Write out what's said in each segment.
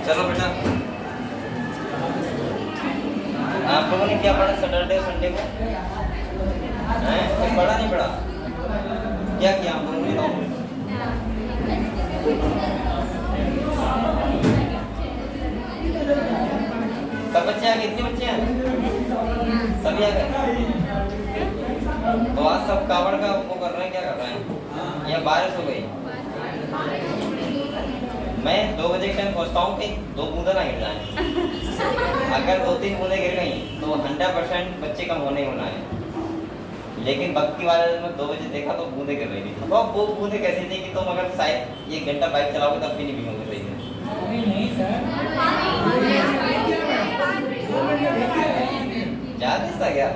चलो बेटा, आप लोगों ने क्या पढ़ा सैटरडे संडे को? हैं? कुछ पढ़ा नहीं पढ़ा? क्या किया आप लोगों ने? सब बच्चे आ गए? कितने बच्चे हैं? सभी आ गए? तो आज सब कावड़ का वो कर रहे हैं, क्या कर रहे हैं? या बारिश हो गई? मैं 2 बजे के टाइम पहुँचता हूँ कि 2 बूंदा ना गिर जाए। अगर 2-3 बूंदे गिर गई तो 100% बच्चे कम होने ही होना है। लेकिन भक्ति वाले में 2 बजे देखा तो बूंदे गिर रही थी। तो वो बूंदे कैसी थी कि तुम अगर शायद 1 घंटा बाइक चलाओगे तब भी नहीं भीगोगे सही से। नहीं सर, ज़्यादा था क्या?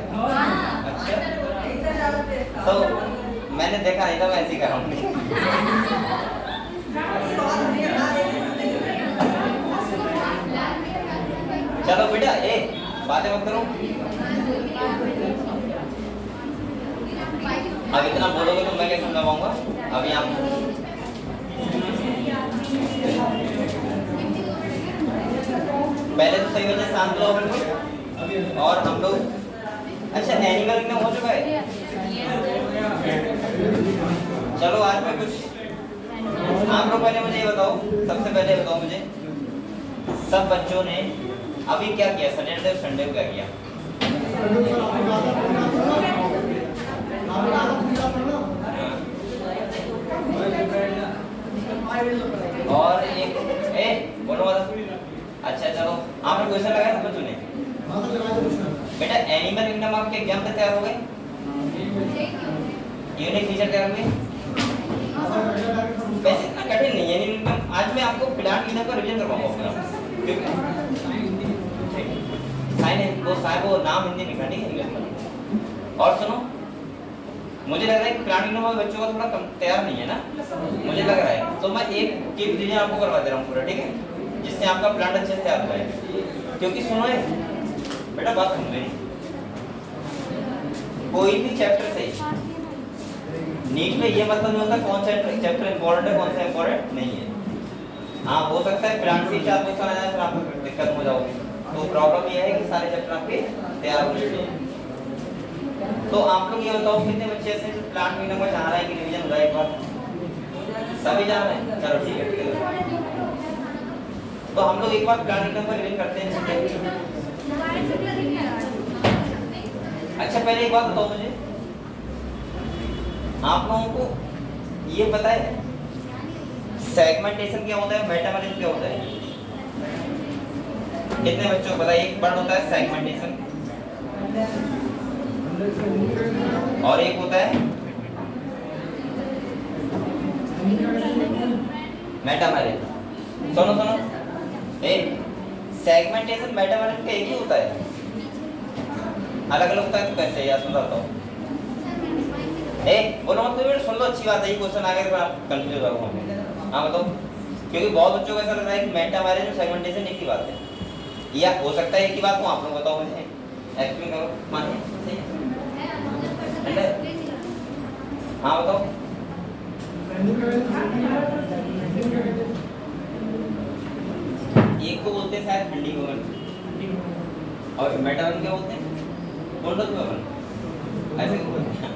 अच्छा, तो मैंने देखा नहीं था, मैं ऐसे ही कर रहा हूँ। चलो बेटा, बातें मत करो। अब इतना बोलोगे तो मैं कैसे समझा पाऊंगा? अभी आप पहले तो सही वजह शांत रहो बिल्कुल। और हम लोग अच्छा एनिमल में हो चुका है। चलो आज मैं कुछ आप लोग पहले मुझे ये बताओ, सबसे पहले बताओ मुझे, सब बच्चों ने अभी क्या किया? सैटरडे और संडे को क्या किया? और एक बोलो अच्छा चलो, आपने क्वेश्चन लगाया सब बच्चों ने? बेटा एनिमल किंगडम आपके एग्जाम पे तैयार हो गए? यूनिक फीचर तैयार हुए? वैसे इतना कठिन नहीं है एनिमल किंगडम। आज मैं आपको प्लांट किंगडम का रिवीजन करवाऊंगा। साइन वो साहब वो नाम हिंदी में ठीक है। और सुनो, मुझे लग रहा है कि प्लांट किंगडम वाले बच्चों का थोड़ा कम तैयार नहीं है ना, मुझे लग रहा है। तो मैं एक केक रिवीजन आपको करवा दे रहा हूँ पूरा, ठीक है, जिससे आपका प्लांट अच्छे से तैयार हो जाए। क्योंकि सुनो बेटा, बात सुन मेरी, कोई भी चैप्टर से नीट में ये मतलब नहीं होता कौन सा चैप्टर इंपॉर्टेंट है कौन सा इंपॉर्टेंट नहीं है। हाँ हो सकता है प्लांट से 4 क्वेश्चन आ जाए फिर आपको दिक्कत हो जाओगे। तो प्रॉब्लम ये है कि सारे चैप्टर आपके तैयार होने चाहिए। तो आप लोग ये बताओ कितने बच्चे ऐसे जो प्लांट किंगडम का चाह रहे हैं कि रिवीजन हो जाए एक बार? सभी जा रहे हैं? चलो ठीक है, ठीक है। तो हम लोग एक बार प्लांट किंगडम का रिवीजन करते हैं। अच्छा पहले एक बात बताओ मुझे, आप लोगों को ये पता है सेगमेंटेशन क्या होता है, मेटामेरिज्म क्या होता है? कितने बच्चों को पता है? एक वर्ड होता है सेगमेंटेशन और एक होता है मेटामेरिज्म। सुनो सुनो, सेगमेंटेशन मेटामेरिज्म का एक ही होता है, अलग अलग होता है? तो कैसे यार सुन बताओ। बोलो मत कोई, सुन लो, अच्छी बात है, ये क्वेश्चन आ गया तो आप कंफ्यूज हो गए। हाँ बताओ, क्योंकि बहुत बच्चों को ऐसा लगता है कि मेटामेरिज्म सेगमेंटेशन एक ही बात है, या हो सकता है एक ही बात हो। आप लोग बताओ मुझे, एक्सप्लेन करो। मानिए सही है? हाँ बताओ। एक को बोलते हैं शायद ठंडी भवन, और मेटामेरिज्म क्या बोलते हैं? कोल्ड भवन, ऐसे क्यों बोलते हैं?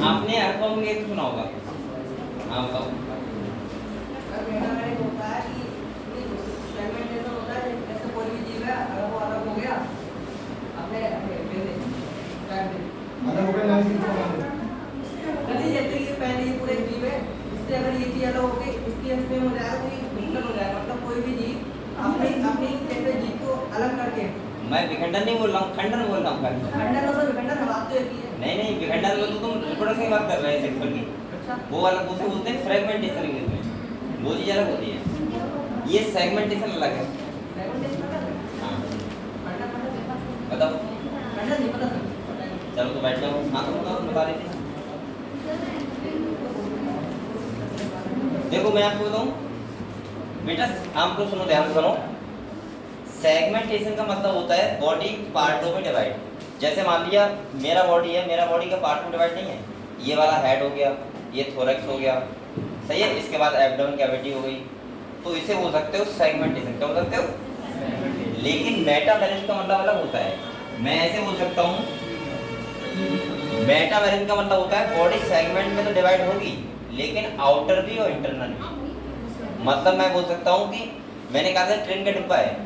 आपने हर फॉर्म में सुना होगा। हाँ बताओ। अगर ये चीज अलग हो गई इसकी सेम हो जाएगा तो ये विखंडन हो जाएगा। मतलब कोई भी जीव अपनी अपनी जैसे जीव को अलग करके, मैं विखंडन नहीं बोल रहा हूँ, खंडन बोल रहा हूँ। खंडन और विखंडन हम बात तो एक ही है। नहीं विखंडन में तो तुम रिप्रोडक्शन की बात कर रहे हैं सेक्सुअल की। अच्छा, वो वाला उसे बोलते हैं फ्रेगमेंटेशन इंग्लिश में, वो चीज अलग होती है, ये सेगमेंटेशन अलग है। हाँ बताओ। खंडन नहीं पता सर। चलो तो बैठ जाओ। हाँ तो बताओ, बता रहे थे। देखो मैं आपको बताऊं बेटा, आप लोग सुनो, ध्यान से सुनो। सेगमेंटेशन का मतलब होता है बॉडी पार्टों में डिवाइड। जैसे मान लिया मेरा बॉडी है, मेरा बॉडी का पार्ट में डिवाइड नहीं है, ये वाला हेड हो गया, ये थोरैक्स हो गया, सही है। इसके बाद एब्डोमेन कैविटी हो गई, तो इसे बोल सकते हो सेगमेंटेशन। क्या बोल सकते हो? लेकिन मेटामेरिज का मतलब अलग होता है। मैं ऐसे बोल सकता हूँ, मेटामेरिज का मतलब होता है बॉडी सेगमेंट में तो डिवाइड होगी, लेकिन आउटर भी और इंटरनल भी। मतलब मैं बोल सकता हूँ कि मैंने कहा था ट्रेन का डिब्बा है,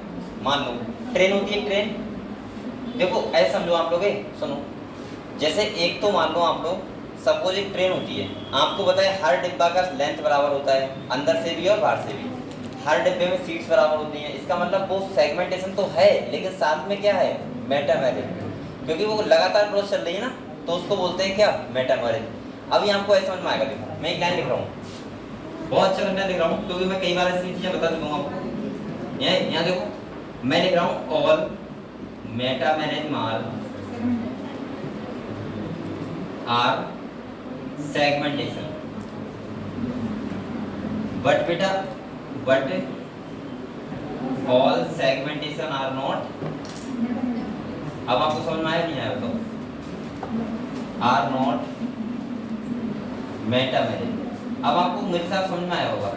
मान लो ट्रेन होती है, ट्रेन देखो ऐसे समझो आप लोग, सुनो, जैसे एक तो मान लो आप लोग सपोज एक ट्रेन होती है, आपको पता है हर डिब्बा का लेंथ बराबर होता है, अंदर से भी और बाहर से भी, हर डिब्बे में सीट्स बराबर होती हैं। इसका मतलब वो सेगमेंटेशन तो है, लेकिन साथ में क्या है? मेटामेरिज, क्योंकि वो लगातार प्रोसेस चल रही है ना, तो उसको बोलते हैं क्या? मेटामेरिज। अभी आपको ऐसे समझ में आएगा, देखो मैं एक लाइन लिख रहा हूँ, बहुत अच्छा लाइन लिख रहा हूँ, क्योंकि मैं कई बार ऐसी चीजें बता चुका हूँ आपको। यहाँ देखो मैं लिख रहा हूँ all metamerism are segmentation, but बेटा but all segmentation are not. अब आपको समझ में आया नहीं आया? तो आर नॉट मेटामेरिज। अब आपको मेरे साथ समझ में आया होगा।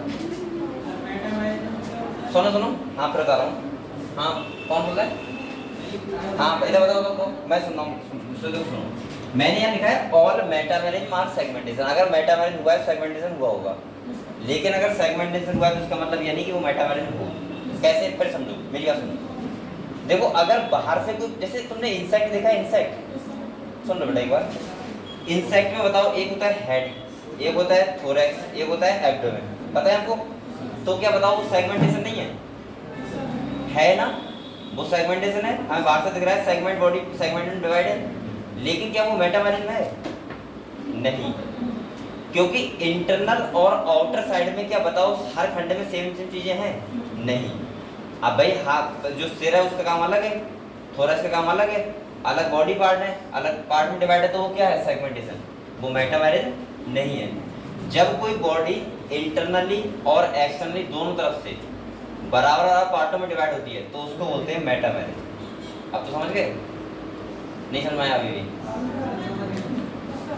सुनो सुनो, हाँ बता रहा हूँ, हाँ कौन बोल रहा है? हाँ पहले बताओ तो मैं सुन रहा हूँ, सुनो। मैंने यहाँ लिखा है ऑल मेटामेरिज मार सेगमेंटेशन। अगर मेटामेरिज हुआ है सेगमेंटेशन हुआ होगा, लेकिन अगर सेगमेंटेशन हुआ है तो इसका मतलब ये नहीं कि वो मेटामेरिज हो। कैसे? फिर समझो, मेरी बात सुनो। देखो अगर बाहर से कोई, जैसे तुमने इंसेक्ट देखा है, इंसेक्ट सुन लो बेटा एक बार। इंसेक्ट में बताओ, एक होता है हेड, एक होता है थोरैक्स, एक होता है एब्डोमेन, पता है आपको? तो क्या बताओ वो सेगमेंटेशन नहीं है ना? वो सेगमेंटेशन है, हमें बाहर से दिख रहा है सेगमेंट, बॉडी सेगमेंट में डिवाइड है, लेकिन क्या वो मेटामेरिज में है? नहीं, क्योंकि इंटरनल और आउटर साइड में क्या बताओ हर खंड में सेम सेम चीजें हैं? नहीं। अब भाई हाथ जो सिर है उसका काम अलग है, थोरैक्स का काम अलग है, अलग बॉडी पार्ट है, अलग पार्ट में डिवाइड है, तो वो क्या है? सेगमेंटेशन। वो मेटामेरिज नहीं है। जब कोई बॉडी इंटरनली और एक्सटर्नली दोनों तरफ से बराबर बराबर पार्टों में डिवाइड होती है तो उसको बोलते हैं मेटामेरिज। अब तो समझ गए? नहीं समझ में आया? अभी भी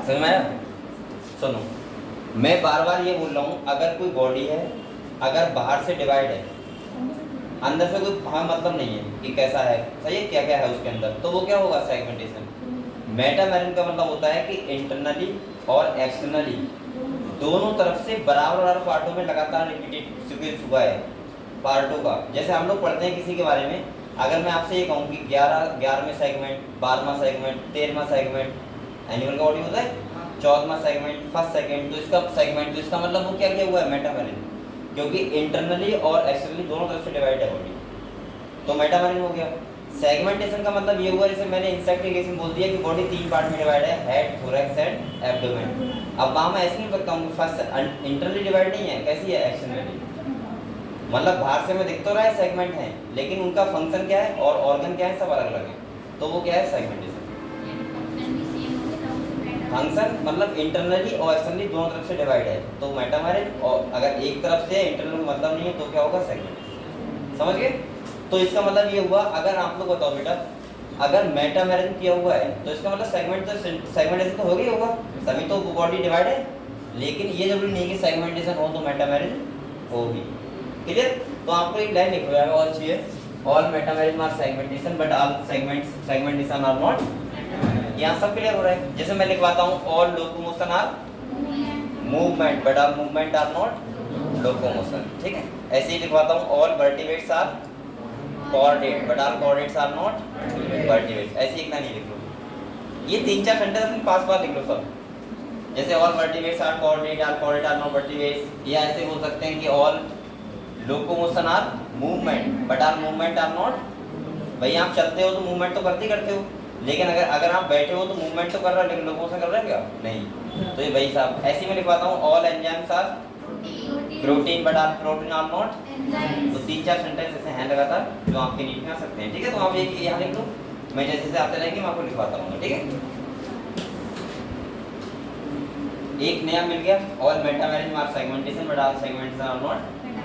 समझ में आया? सुनो, मैं बार बार ये बोल रहा हूँ, अगर कोई बॉडी है, अगर बाहर से डिवाइड है, अंदर से कोई हमें मतलब नहीं है कि कैसा है, सही है, क्या क्या है उसके अंदर, तो वो क्या होगा? सेगमेंटेशन। मेटामेरिज का मतलब होता है कि इंटरनली और एक्सटर्नली दोनों तरफ से बराबर बराबर पार्टों में लगातार रिपीटेड हुआ है पार्टों का। जैसे हम लोग पढ़ते हैं किसी के बारे में, अगर मैं आपसे ये कहूँ कि 11वें सेगमेंट, 12वां सेगमेंट, 13वां सेगमेंट, एनिमल का बॉडी होता है 14वां सेगमेंट, फर्स्ट सेगमेंट, तो इसका सेगमेंट, तो इसका मतलब वो क्या किया हुआ है? मेटामेरिज, क्योंकि इंटरनली और एक्सटर्नली दोनों तरफ से डिवाइड है बॉडी, तो मेटामेरिज हो गया। सेगमेंटेशन का मतलब ये हुआ, जैसे मैंने इंसेक्ट के केस में बोल दिया कि बॉडी 3 पार्ट में डिवाइड है, हेड, थोरैक्स एंड एब्डोमेन। अब वहाँ मैं ऐसे नहीं सकता हूँ फर्स्ट इंटरनली डिवाइड नहीं है, कैसी है? एक्सटर्नली। मतलब बाहर से मैं दिख तो रहा है सेगमेंट है, लेकिन उनका फंक्शन क्या है और ऑर्गन क्या है, सब अलग अलग है, तो वो क्या है? सेगमेंटेशन। फंक्शन मतलब इंटरनली और एक्सटर्नली दोनों तरफ से डिवाइड है तो मेटामेरिज, और अगर एक तरफ से इंटरनल मतलब नहीं है तो क्या होगा? सेगमेंटेशन। समझ गए? तो इसका मतलब ये हुआ, अगर आप लोग बताओ बेटा, अगर मेटामेरिज किया हुआ है तो इसका मतलब सेगमेंटेशन तो हो गई होगा, तभी तो बॉडी डिवाइड है। लेकिन ये जरूरी नहीं कि सेगमेंटेशन हो तो मेटामेरिज होगी। क्लियर? तो आपको एक लाइन लिख रहा है और चाहिए, all metamerism are segmentation but all segmentation are not. यहाँ सब क्लियर हो रहा है? जैसे मैं लिखवाता हूँ all locomotion are movement but all movement are not locomotion, ठीक है? ऐसे ही लिखवाता हूँ all vertebrates are coordinate but all coordinates are not vertebrates. ऐसे एक लाइन लिख लो, ये 3-4 सेंटेंस अपने पास लिख लो सब। जैसे all vertebrates are coordinate, all coordinate are not vertebrates, या ऐसे बोल सकते हैं कि all locomotion are movement but all movement are not. भाई आप चलते हो तो मूवमेंट तो करते हो, लेकिन अगर आप बैठे हो तो मूवमेंट तो कर रहे हो, लेकिन लोकोमोशन कर रहे हो क्या? नहीं। तो ये भाई साहब ऐसे में लिखवाता हूँ, all enzymes are protein but all protein are not. तो 3-4 सेंटेंस ऐसे हैं लगातार जो आपके नीट में आ सकते हैं, ठीक है? तो आप एक यहाँ लिख लो, मैं जैसे जैसे आते रहेंगे मैं आपको लिखवाता रहूँगा, ठीक है? एक नया मिल गया, all metamerism are segmentation but all segmentation are not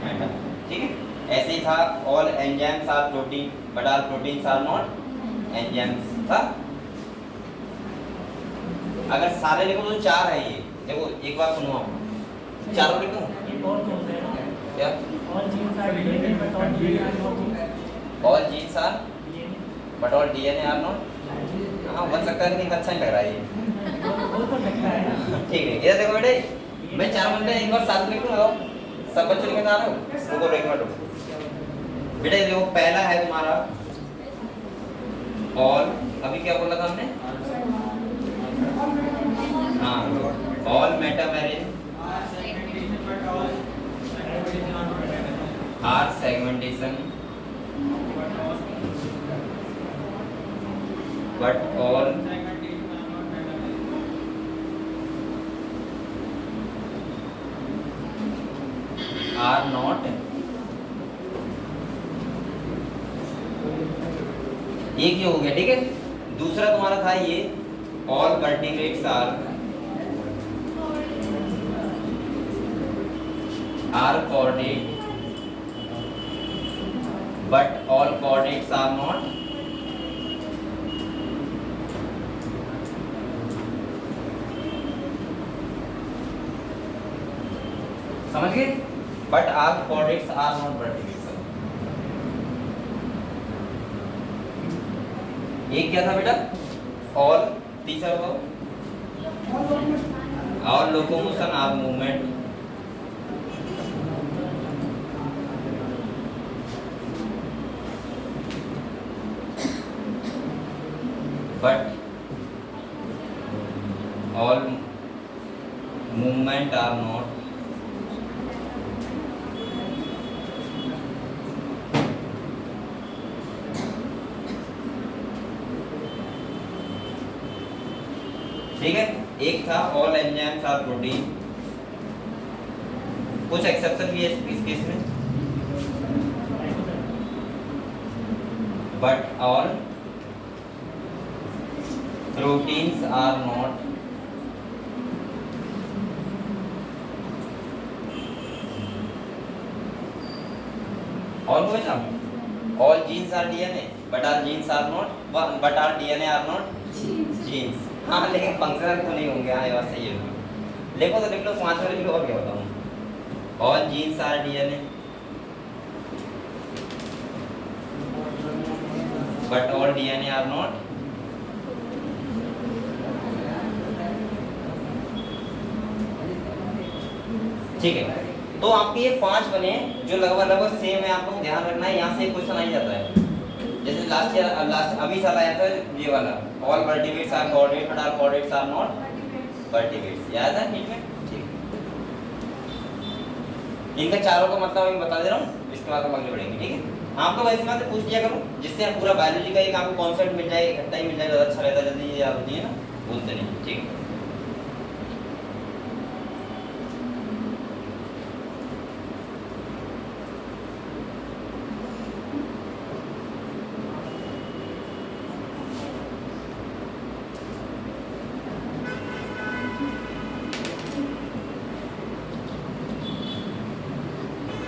meta, ठीक है? ऐसे ही था, all enzymes are protein but all proteins are not enzymes था। अगर सारे लिखो तो 4 है ये। देखो एक बार सुनो आप, चारों लिखो क्या? All genes are related, but all DNA are not. All genes are but all DNA are not. हाँ बन सकता है लेकिन अच्छा नहीं लग रहा है ये। वो तो लगता है। ठीक है, इधर देखो बेटे, मैं 4 बंदे एक बार साथ लिख लूँ। सब बच्चे लिखे जा रहे हो? रुको एक मिनट रुको बेटे। देखो पहला है तुम्हारा ऑल, अभी क्या बोला था हमने? हाँ, all metamerism are segmentation but all are not। एक ही हो गया, ठीक है। दूसरा तुम्हारा था ये all vertebrates are chordate but all chordates are not। समझ गए? But are chordates are not vertebrates. एक क्या था बेटा? ऑल। तीसरा बताओ? All locomotion are movement but all movement are not. ठीक है। एक था ऑल एंजाइम्स आर प्रोटीन। कुछ एक्सेप्शन भी है इस केस में, but all proteins are not. और कोई ना, all genes are DNA but are genes are not, but are DNA are not genes. हाँ लेकिन फंक्शनल तो नहीं होंगे। हाँ ये बात सही है। लिखो तो लिख लो, 5 वाले लिखो और क्या बताऊँ। All genes are DNA but all DNA are not. ठीक है, तो आपके ये 5 बने जो लगभग सेम है। आपको ध्यान रखना है, यहाँ से क्वेश्चन आ ही जाता है। जैसे लास्ट अभी साल आया था ये वाला, all vertebrates are chordate but are chordates are not vertebrates. याद है नीट में? ठीक। इनका चारों का मतलब मैं बता दे रहा हूँ, इसके बाद हम आगे बढ़ेंगे। ठीक है, आपको वैसे बात पूछ लिया करो जिससे आप पूरा बायोलॉजी का एक आपको कॉन्सेप्ट मिल जाए, इकट्ठा ही मिल जाए, ज़्यादा अच्छा रहता है। जल्दी याद होती है ना, भूलते नहीं। ठीक है,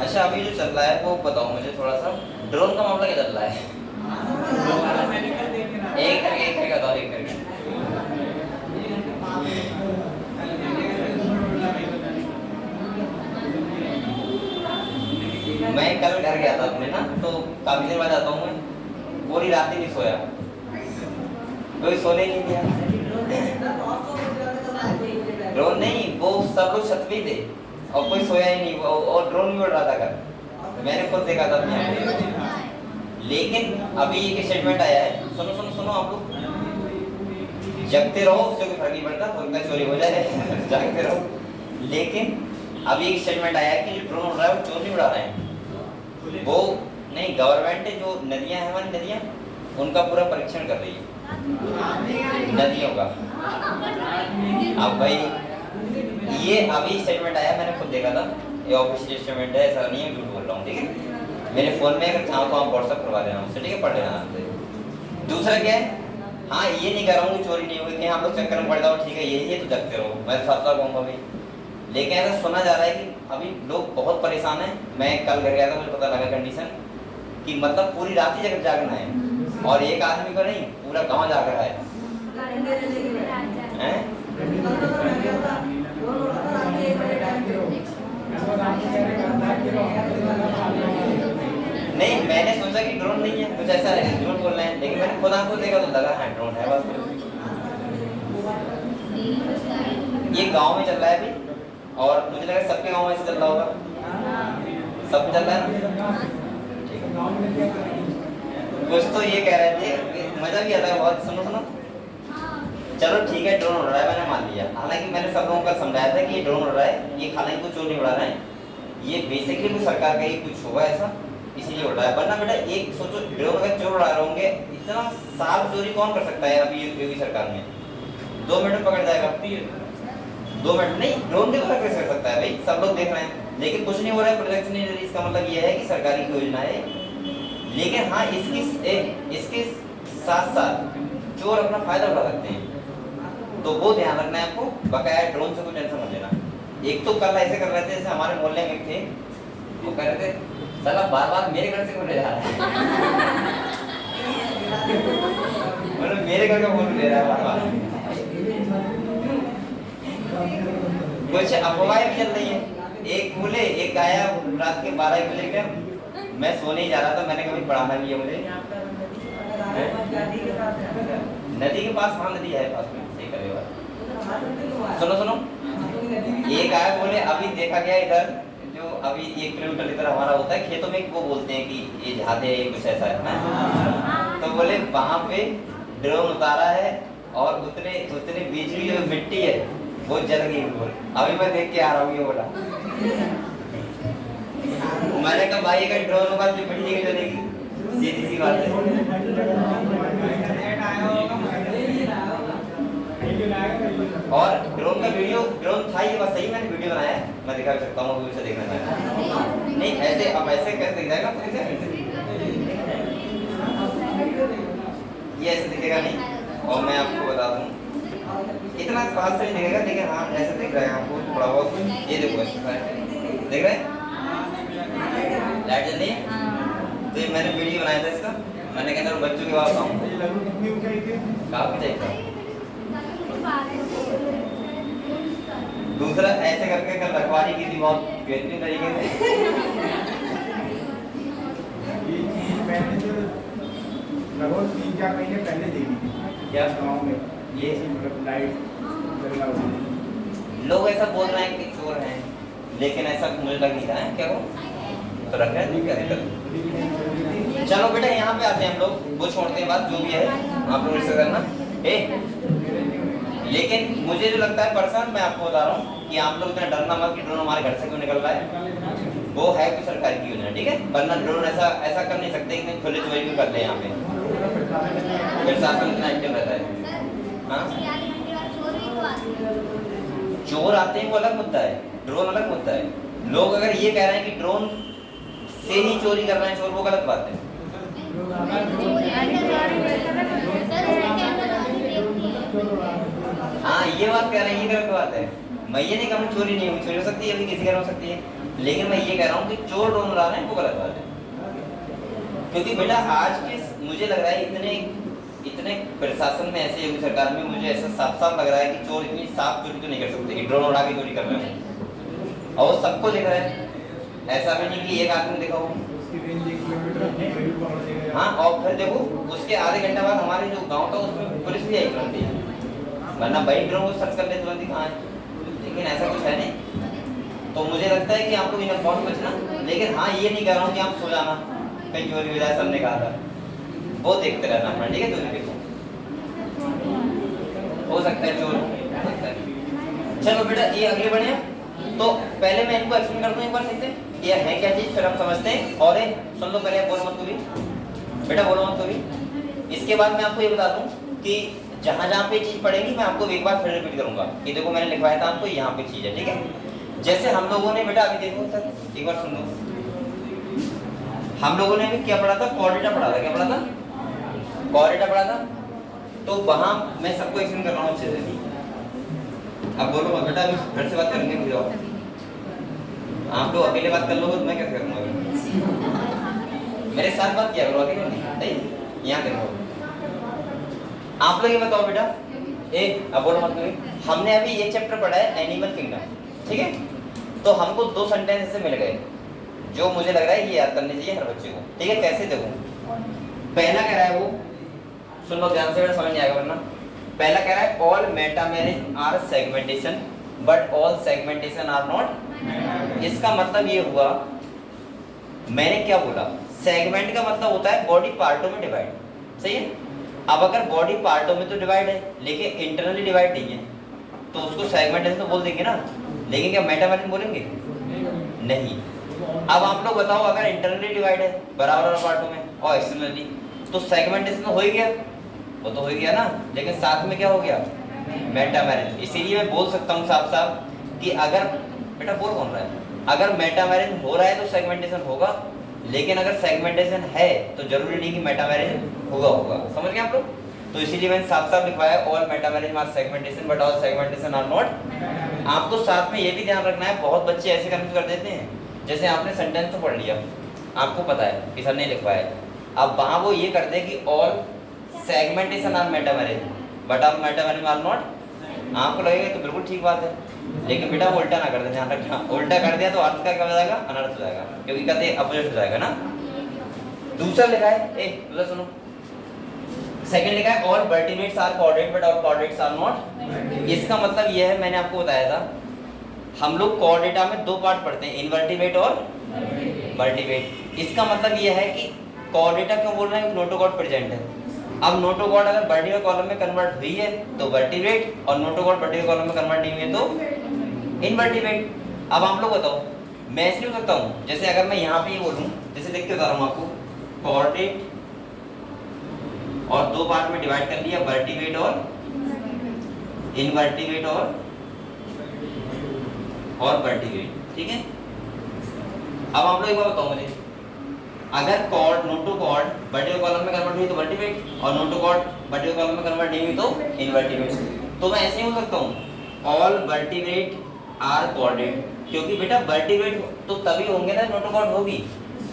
अच्छा अभी जो चल रहा है वो बताओ मुझे थोड़ा सा। ड्रोन का मामला क्या चल रहा है? एक करके बताओ, एक करके। मैं कल घर गया था अपने ना, तो काफी देर बाद आता हूँ मैं, पूरी रात ही नहीं सोया, कोई सोने ही नहीं दिया। ड्रोन नहीं, वो सब लोग छत पे थे और कोई सोया ही नहीं, और ड्रोन भी उड़ रहा था घर, मैंने खुद देखा था अपनी आंखों। लेकिन अभी एक स्टेटमेंट आया है, सुनो सुनो सुनो आप लोग, जगते रहो, उससे कोई फर्क नहीं पड़ता, कोई का चोरी हो जाए जागते रहो। लेकिन अभी एक स्टेटमेंट आया है कि जो ड्रोन उड़ रहा है वो चोर नहीं उड़ा रहे हैं, वो नहीं, गवर्नमेंट जो नदियां हैं, हमारी नदियां, उनका पूरा परीक्षण कर रही है नदियों का। अब भाई ये अभी स्टेटमेंट आया, मैंने खुद देखा था, ये ऑफिशियल स्टेटमेंट है, ऐसा नहीं है, झूठ बोल रहा हूँ। ठीक है, मेरे फोन में अगर चाहो तो आप व्हाट्सएप करवा देना मुझसे, ठीक है, पढ़ लेना। दूसरा क्या है, हाँ ये नहीं कह रहा हूँ कि चोरी नहीं होगी, कहीं आप लोग चक्कर में पड़ जाओ, ठीक है यही है तो जगते रहो, मैं साथ साथ कहूँगा भाई। लेकिन ऐसा सुना जा रहा है कि अभी लोग बहुत परेशान हैं। मैं कल घर गया था, मुझे पता लगा कंडीशन कि मतलब पूरी रात ही जागना है, और एक आदमी का नहीं, पूरा गाँव जाग रहा है। कल तो सर मैं गया था, ड्रोन उड़ा था रात के 1 बजे टाइम पे। नहीं, मैंने सोचा कि ड्रोन नहीं है, कुछ ऐसा है, ड्रोन बोल रहे हैं, लेकिन मैंने खुद आंखों देखा तो लगा है ड्रोन है बस। ये गांव में चल रहा है अभी, और मुझे लगा सबके गांव में ऐसे चल रहा होगा, सब चल रहा है ना? ठीक है। कुछ तो ये कह रहे थे, मजा भी आता है बहुत। सुनो सुनो, चलो ठीक है, ड्रोन उड़ रहा है, मैंने मान लिया। हालांकि मैंने सब लोगों को समझाया था कि ये ड्रोन उड़ रहा है, ये हालांकि कुछ चोर नहीं उड़ा रहा है, ये बेसिकली कुछ सरकार का ही कुछ होगा ऐसा, इसीलिए उड़ रहा है। वरना बेटा एक सोचो, ड्रोन अगर चोर उड़ा रहे होंगे, इतना साल चोरी कौन कर सकता है अभी योगी सरकार में? 2 मिनट में पकड़ जाएगा। 2 मिनट नहीं, ड्रोन के तो कैसे कर सकता है भाई, सब लोग देख रहे हैं, लेकिन कुछ नहीं हो रहा है, प्रोजेक्शन नहीं, इसका मतलब ये है कि सरकारी की योजना है। लेकिन हाँ, इसके साथ साथ चोर अपना फायदा उठा सकते हैं, तो वो ध्यान रखना है आपको। बकाया ड्रोन से कोई टेंशन मत लेना। एक तो कल ऐसे कर रहे थे, जैसे हमारे मोहल्ले में थे, वो कह रहे थे साला बार-बार मेरे घर से क्यों ले जा रहा है? मतलब मेरे घर का फोन ले रहा है बार-बार। कुछ अफवाहें भी चल रही है। एक बोले, एक आया रात के 12 बजे के, मैं सोने ही जा रहा था, मैंने कभी पढ़ाना भी है मुझे। नदी के पास, हाँ नदी है पास में, सही करेगा। सुनो सुनो, एक आया बोले अभी देखा गया इधर, जो अभी 1 किलोमीटर इधर हमारा होता है खेतों में, वो बोलते हैं कि ये जहादे कुछ ऐसा है ना, तो बोले वहां पे ड्रोन उतारा है और उतने बिजली जो मिट्टी है वो जल गई। बोल अभी मैं देख के आ रहा हूँ, ये बोला। मैंने कहा भाई अगर ड्रोन होगा तो मिट्टी की जलेगी, सीधी सी बात है। और ड्रोन का वीडियो, ड्रोन था ये, बस सही मैंने वीडियो बनाया, मैं दिखा सकता हूँ, उसे देखना चाहेगा। नहीं ऐसे, अब ऐसे कैसे दिख जाएगा? ये ऐसे दिखेगा नहीं, और मैं आपको बता दूं इतना पास से नहीं दिखेगा, लेकिन हाँ ऐसे दिख रहा है आपको थोड़ा बहुत। ये देखो ऐसा देख रहे हैं, लाइट जल रही है। तो ये मैंने वीडियो बनाया था इसका, मैंने कहा था बच्चों के पास आऊँ, काफी चाहिए। दूसरा ऐसे करके कल रखवाली की थी बहुत बेहतरीन तरीके से। मैंने जो लगभग 3-4 महीने पहले देखी थी क्या गाँव में, ये मतलब लाइट जला हुआ। लोग ऐसा बोल रहे हैं कि चोर हैं, लेकिन ऐसा मुझे लग नहीं रहा है। क्या करो तो रख रहे हैं, क्या दिक्कत? चलो बेटा यहाँ पे आते हैं हम लोग, वो छोड़ते हैं बात, जो भी है आप लोग इससे करना। लेकिन मुझे जो लगता है पर्सन, मैं आपको बता रहा हूँ कि आप लोग इतना डरना मत कि ड्रोन हमारे घर से क्यों निकल रहा है, वो है कुछ सरकार की योजना, ठीक है? वरना ड्रोन ऐसा कर नहीं सकते कि खुले चोरी भी कर ले यहाँ पे, फिर शासन इतना एक्टिव रहता है। हाँ चोर आते हैं वो अलग मुद्दा है, ड्रोन अलग मुद्दा है। लोग अगर ये कह रहे हैं कि ड्रोन से ही चोरी कर रहे हैं चोर, वो गलत बात है। हाँ ये बात कह रहे हैं, ये गलत बात है। मैं ये नहीं कहूँ चोरी नहीं होगी, चोरी हो सकती है, अभी किसी घर हो सकती है, लेकिन मैं ये कह रहा हूँ कि चोर ड्रोन उड़ा रहे हैं वो गलत बात है। क्योंकि बेटा आज के मुझे लग रहा है इतने प्रशासन में ऐसे योगी सरकार में मुझे ऐसा साफ साफ लग रहा है कि चोर इतनी साफ चोरी तो नहीं कर सकते कि ड्रोन उड़ा के चोरी कर रहे हैं, और वो सबको दिख रहा है। ऐसा भी नहीं कि एक आदमी देखा हो। हाँ और फिर देखो उसके आधे घंटे बाद हमारे जो गांव था उसमें पुलिस भी आई तुरंत ही, वरना भाई ड्रोन को सर्च कर ले तुरंत ही कहाँ है, लेकिन ऐसा कुछ है नहीं। तो मुझे लगता है कि आप लोग इन बहुत बचना, लेकिन हाँ ये नहीं कह रहा हूँ कि आप सो जाना कहीं चोरी हो जाए, सबने कहा था वो देखते रहना अपना, ठीक है? चोरी देखो, हो सकता है चोर हो सकता है। चलो बेटा ये आगे बढ़े, तो पहले मैं इनको एक्सप्लेन कर दूं एक बार सही से, ये है क्या चीज, फिर हम समझते हैं। और सुन लो पहले, बोलो मत कभी बेटा, बोलो मत कभी। इसके बाद मैं आपको ये बता दूं कि जहां जहां पे चीज पढ़ेगी मैं आपको एक बार फिर रिपीट करूंगा कि देखो मैंने लिखवाया था आपको, यहाँ पे चीज है, ठीक है? जैसे हम लोगों ने बेटा अभी देखो सर एक बार सुन लो, हम लोगों ने अभी क्या पढ़ा था, कोऑर्डिनेटा पढ़ा था। क्या पढ़ा था? कोऑर्डिनेटा पढ़ा था। तो वहां मैं सबको एक्सप्लेन कर रहा हूँ अच्छे से। अब बोलो मत बेटा, घर से बात करेंगे मुझे, और आप लोग अकेले बात कर लो तो मैं कैसे करूँगा? मेरे साथ बात किया करो, अकेले नहीं यहाँ करो। आप लोग ये बताओ बेटा, अब बोलो मत करिए। हमने अभी ये चैप्टर पढ़ा है एनिमल किंगडम, ठीक है। तो हमको 2 सेंटेंस ऐसे मिल गए जो मुझे लग रहा है ये याद करने चाहिए हर बच्चे को, ठीक है। कैसे देखो, पहला कह रहा है वो, सुन लो ध्यान से, समझ नहीं आएगा वरना। पहला कह रहा है all metamerism are segmentation but all segmentation are not. इसका मतलब ये हुआ, मैंने क्या बोला, सेगमेंट का मतलब होता है बॉडी पार्टों में डिवाइड, सही है। अब अगर बॉडी पार्टों में तो डिवाइड है लेकिन इंटरनली डिवाइड नहीं है तो उसको सेगमेंटेशन तो बोल देंगे ना, लेकिन क्या मेटामेरिज बोलेंगे? नहीं। अब आप लोग बताओ, अगर इंटरनली डिवाइड है बराबर पार्टों में और एक्सटर्नली, तो सेगमेंटेशन तो हो ही गया, वो तो हो ही गया ना, लेकिन साथ में क्या हो गया? मेटामेरिज। इसीलिए मैं बोल सकता हूँ साफ साफ कि अगर, बेटा बोल कौन रहा है, अगर मेटामेरिज हो रहा है तो सेगमेंटेशन होगा, लेकिन अगर सेगमेंटेशन है तो जरूरी नहीं कि मेटामेरिज होगा। समझ गए आप लोग? तो इसीलिए मैंने साफ साफ लिखवाया all metamerism are segmentation but all segmentation are not. आपको साथ में ये भी ध्यान रखना है, बहुत बच्चे ऐसे कंफ्यूज कर देते हैं, जैसे आपने सेंटेंस तो पढ़ लिया, आपको पता है कि सर ने लिखवाया, अब वहां वो ये कर दे कि all segmentation are metamerism but all metamerism are not. आपको लगेगा तो बिल्कुल ठीक बात है, लेकिन बेटा वो उल्टा ना कर दे, ध्यान रखना। उल्टा कर दिया तो अर्थ का क्या हो जाएगा? अनर्थ हो जाएगा, क्योंकि कहते अपोजिट हो जाएगा ना। दूसरा लिखा है, दूसरा सुनो, सेकंड लिखा है all vertebrates are coordinate but all coordinates are not. इसका मतलब यह है, मैंने आपको बताया था, हम लोग कोऑर्डिनेटा में 2 पार्ट पढ़ते हैं, इनवर्टिब्रेट और वर्टिब्रेट। इसका मतलब यह है कि कोऑर्डिनेटा क्यों बोल रहे हैं? नोटोकॉर्ड प्रेजेंट है। अब नोटोकॉर्ड अगर वर्टिब्रल कॉलम में कन्वर्ट हुई है तो वर्टिब्रेट, और नोटोकॉर्ड वर्टिब्रल कॉलम में कन्वर्ट नहीं हुई है तो इनवर्टिब्रेट। अब आप लोग बताओ, मैं ऐसे हो सकता हूँ, जैसे अगर मैं यहाँ पे ये बोलूँ, जैसे देख के बता रहा हूँ आपको, कोऑर्डिनेट और 2 पार्ट में डिवाइड कर लिया, वर्टिब्रेट और इनवर्टिब्रेट और वर्टिब्रेट, ठीक है। अब आप लोग एक बार बताओ मुझे, अगर कॉर्ड नोटोकॉर्ड वर्टिब्रल कॉलम में कन्वर्ट हुई तो वर्टिब्रेट, और नोटोकॉर्ड वर्टिब्रल कॉलम में कन्वर्ट नहीं हुई तो इनवर्टिब्रेट। तो मैं ऐसे ही हो सकता हूँ ऑल वर्टिब्रेट आर कोऑर्डिनेट, क्योंकि बेटा वर्टिब्रेट तो तभी होंगे ना नोटोकॉर्ड होगी,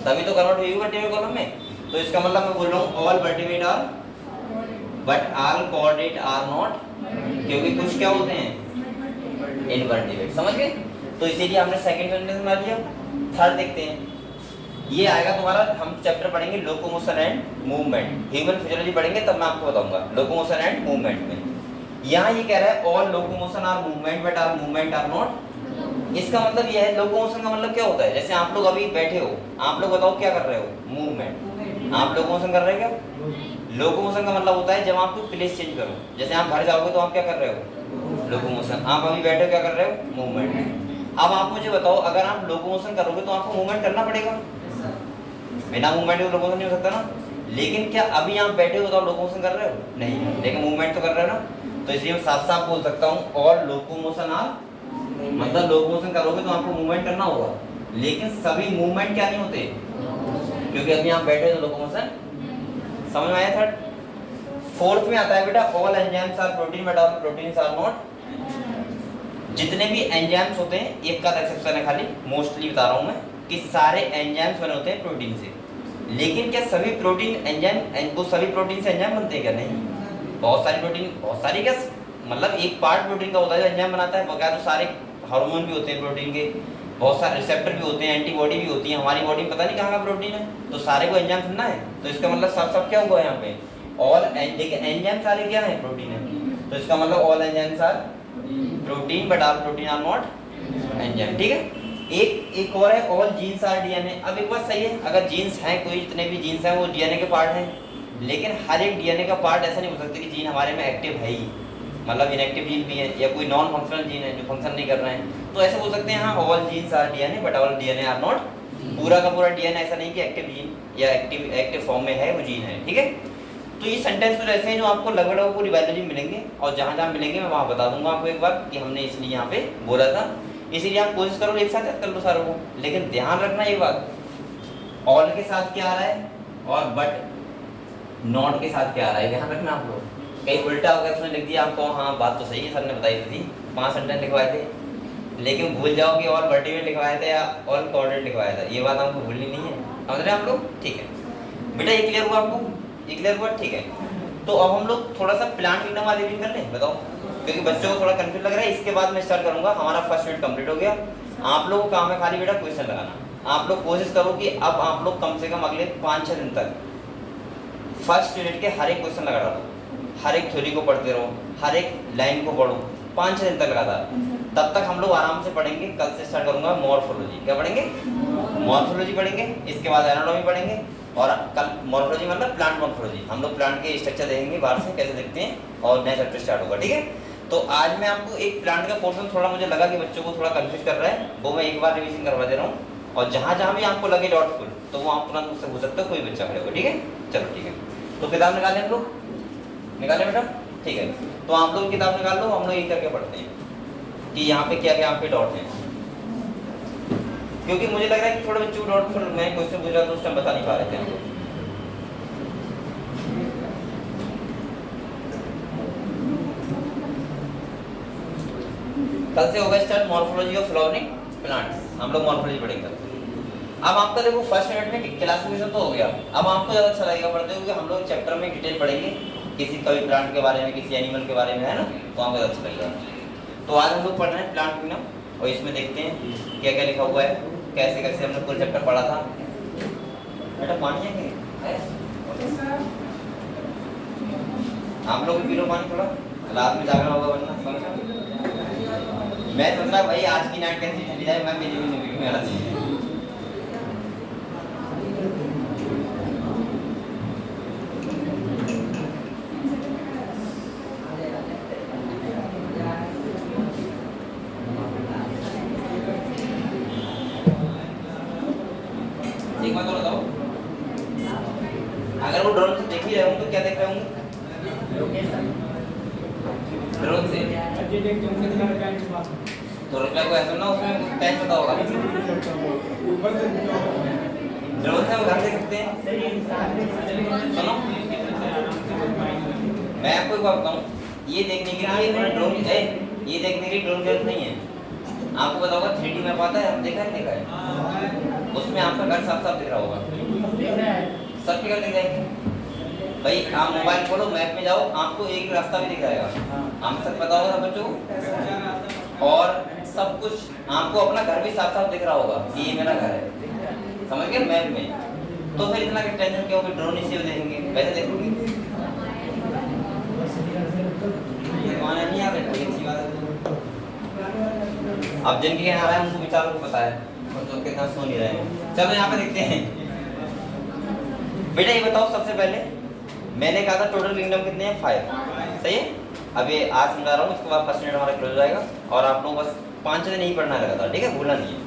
तभी तो कन्वर्ट हुई वर्टिब्रल कॉलम में। तो इसका मतलब मैं बोल रहा हूँ all vertebrate are but all coordinate are not, क्योंकि कुछ क्या होते हैं? इनवर्टिब्रेट। समझ गए? तो इसीलिए हमने सेकंड सेंटेंस बना लिया। थर्ड देखते हैं, ये आएगा तुम्हारा, हम चैप्टर पढ़ेंगे locomotion and movement, human physiology पढ़ेंगे तब मैं आपको बताऊंगा लोकोमोशन एंड मूवमेंट में। यहाँ ये कह रहा है all locomotion are movement but all movement are not. इसका मतलब ये है, लोकोमोशन का मतलब क्या होता है? जैसे आप लोग अभी बैठे हो, आप लोग बताओ क्या कर रहे हो? मूवमेंट। आप लोकोमोशन कर रहे हो क्या? लोकोमोशन का मतलब होता है जब आप प्लेस चेंज करो, जैसे आप घर जाओगे तो आप क्या कर रहे हो? लोकोमोशन। आप अभी बैठे हो क्या कर रहे हो? मूवमेंट। अब आप मुझे बताओ, अगर आप लोकोमोशन करोगे तो आपको मूवमेंट करना पड़ेगा, बिना मूवमेंट के लोकोमोशन नहीं हो सकता ना। लेकिन क्या अभी आप बैठे हो तो आप लोकोमोशन कर रहे हो? नहीं, लेकिन मूवमेंट तो कर रहे हो ना। तो इसलिए मैं साफ साफ बोल सकता हूँ ऑल लोकोमोशन आर, मतलब लोकोमोशन करोगे तो आपको मूवमेंट करना होगा, लेकिन सभी मूवमेंट क्या नहीं होते, क्योंकि अभी आप बैठे तो लोकोमोशन। समझ में आया? थर्ड। फोर्थ में आता है बेटा all enzymes are protein but all proteins are not. जितने भी एंजाइम्स होते हैं, एक का एक्सेप्शन है खाली, मोस्टली बता रहा हूं मैं कि सारे एंजाइम्स बने होते हैं प्रोटीन से, लेकिन क्या सभी प्रोटीन एंजाइम, वो सभी प्रोटीन से एंजाइम बनते हैं क्या? नहीं। बहुत सारी प्रोटीन, बहुत सारी क्या, मतलब एक पार्ट प्रोटीन का होता है जो एंजाइम बनाता है, बगैर तो सारे हार्मोन भी होते हैं प्रोटीन के, बहुत सारे रिसेप्टर भी होते हैं, एंटीबॉडी भी होती है। हमारी बॉडी में पता नहीं कहाँ का प्रोटीन है, तो सारे को एंजाइम सुनना है। तो इसका मतलब साफ साफ क्या हुआ यहाँ पे? ऑल, लेकिन एंजाइम सारे क्या है? प्रोटीन है। तो इसका मतलब all enzymes are protein but all protein are not enzyme, ठीक है। एक और है ऑल जीन्स आर डीएनए। अब एक बात सही है, अगर जीन्स हैं, कोई जितने भी जीन्स हैं वो डीएनए के पार्ट हैं, लेकिन हर एक डीएनए का पार्ट ऐसा नहीं हो सकता कि जीन हमारे में एक्टिव है ही, मतलब इनएक्टिव जीन भी है या कोई नॉन फंक्शनल जीन है जो फंक्शन नहीं कर रहे हैं। तो ऐसे बोल सकते हैं हाँ all genes are DNA but all DNA are not. पूरा का पूरा डीएनए ऐसा नहीं कि एक्टिव जीन या एक्टिव फॉर्म में है वो जीन है, ठीक है। तो ये सेंटेंस कुछ ऐसे हैं जो आपको लगभग पूरी बायोलॉजी में मिलेंगे, और जहाँ जहाँ मिलेंगे मैं वहाँ बता दूंगा आपको एक बार कि हमने इसलिए यहाँ पे बोला था। इसीलिए आप कोशिश करो एक साथ याद कर लो सारों को, लेकिन ध्यान रखना ये बात, ऑल के साथ क्या आ रहा है और बट नॉट के साथ क्या आ रहा है, ध्यान रखना आप लोग। कहीं उल्टा होकर उसने लिख दिया आपको, हाँ बात तो सही है, सर ने बताई थी 5 सेंटेंस लिखवाए थे, लेकिन भूल जाओ कि ऑल वर्टिब्रेट लिखवाया था या ऑल कोऑर्डिनेट लिखवाया था, ये बात आपको भूलनी नहीं है। समझ रहे हैं आप लोग? ठीक है बेटा, ये क्लियर हुआ आपको? ये क्लियर हुआ? ठीक है। तो अब हम लोग थोड़ा सा प्लांट किंगडम वाली रिवीजन कर लें, बताओ, क्योंकि बच्चों को थोड़ा कंफ्यूज लग रहा है। इसके बाद मैं स्टार्ट करूंगा, हमारा फर्स्ट यूनिट कंप्लीट हो गया। आप लोगों को काम है खाली बेटा क्वेश्चन लगाना। आप लोग कोशिश करो कि अब आप लोग कम से कम अगले 5-6 दिन तक फर्स्ट यूनिट के हर एक क्वेश्चन लगा डालो, हर एक थ्योरी को पढ़ते रहो, हर एक लाइन को पढ़ो 5-6 दिन तक लगातार। तब तक हम लोग आराम से पढ़ेंगे। कल से स्टार्ट करूंगा मॉर्फोलॉजी। क्या पढ़ेंगे? मॉर्फोलॉजी पढ़ेंगे। इसके बाद एनाटॉमी पढ़ेंगे और कल मॉर्फोलॉजी मतलब प्लांट मॉर्फोलॉजी, हम लोग प्लांट के स्ट्रक्चर देखेंगे बाहर से कैसे दिखते हैं और नया चैप्टर स्टार्ट होगा। ठीक है, तो आज मैं आपको एक प्लांट का पोर्शन थोड़ा मुझे लगा कि बच्चों को थोड़ा कंफ्यूज कर रहा है, वो मैं एक बार रिवीजन करवा दे रहा हूँ। और जहाँ जहाँ भी आपको लगे डाउटफुल तो वो आप तुरंत मुझसे पूछ सकते हो, कोई बच्चा खड़े होगा। ठीक है, चलो ठीक है, तो किताब निकालें हम लोग, निकालें बेटा, ठीक है। तो आप लोग किताब निकाल लो, हम लोग एक करके पढ़ते हैं कि यहाँ पे क्या क्या आपके डाउट हैं, क्योंकि मुझे लग रहा है कि थोड़े बच्चों को डाउटफुल मैं क्वेश्चन पूछ रहा था उस टाइम बता नहीं पा रहे थे हम लोग। कल से होगा start morphology of flowering plants, हम लोग मॉर्फोलॉजी पढ़ेंगे कल से। अब आपका देखो फर्स्ट यूनिट में क्लासिफिकेशन तो हो गया, अब आपको ज़्यादा अच्छा लगेगा पढ़ते हुए, हम लोग चैप्टर में डिटेल पढ़ेंगे किसी कभी प्लांट के बारे में, किसी एनिमल के बारे में, है ना, तो आपको अच्छा लगेगा। तो आज हम लोग पढ़ रहे हैं प्लांट किंगडम और इसमें देखते हैं क्या क्या लिखा हुआ है, कैसे कैसे हमने पूरा चैप्टर पढ़ा था। बेटा पानी है आप लोग पी लो पानी, थोड़ा रात में जागना होगा वरना। मैं सोच रहा भाई आज की नाइट कैसी चली जाए, मैं मेरी भी नहीं मेरा चाहिए। एक बात और बताओ, अगर वो ड्रोन से देख ही रहे होंगे तो क्या देख रहे होंगे? ड्रोन से तो रुपया को ऐसा ना उसमें टैक्स पता होगा, ड्रोन से हम घर देख सकते हैं। सुनो मैं आपको एक बात बताऊं, ये देखने के लिए ड्रोन है, ये देखने के लिए ड्रोन की जरूरत नहीं है। आपको पता होगा 3D मैप आता है, हम देखा है, उसमें आपका घर साफ साफ दिख रहा होगा, सबके घर दिख जाएंगे। भाई आप मोबाइल खोलो, मैप में जाओ, आपको एक रास्ता भी दिख जाएगा, हम सब पता होगा बच्चों को, और सब कुछ आपको अपना घर भी साफ साफ दिख रहा होगा कि ये मेरा घर है, समझ गए मैप में। तो फिर इतना टेंशन क्यों कि ड्रोन इसे देखेंगे, वैसे देखेंगे नहीं आ रही अच्छी बात है। अब जिनके यहाँ आ रहा है उनको बेचारों को पता है, और जो कितना सो नहीं रहे हैं। चलो यहाँ पे देखते हैं बेटा, ये बताओ सबसे पहले मैंने कहा था टोटल किंगडम कितने हैं? 5, सही है। अब ये आज समझा रहा हूँ, इसके बाद फर्स्ट यूनिट हमारा क्लोज हो जाएगा और आप लोग बस 5 दिन नहीं पढ़ना लगा था, ठीक है, भूलना नहीं है।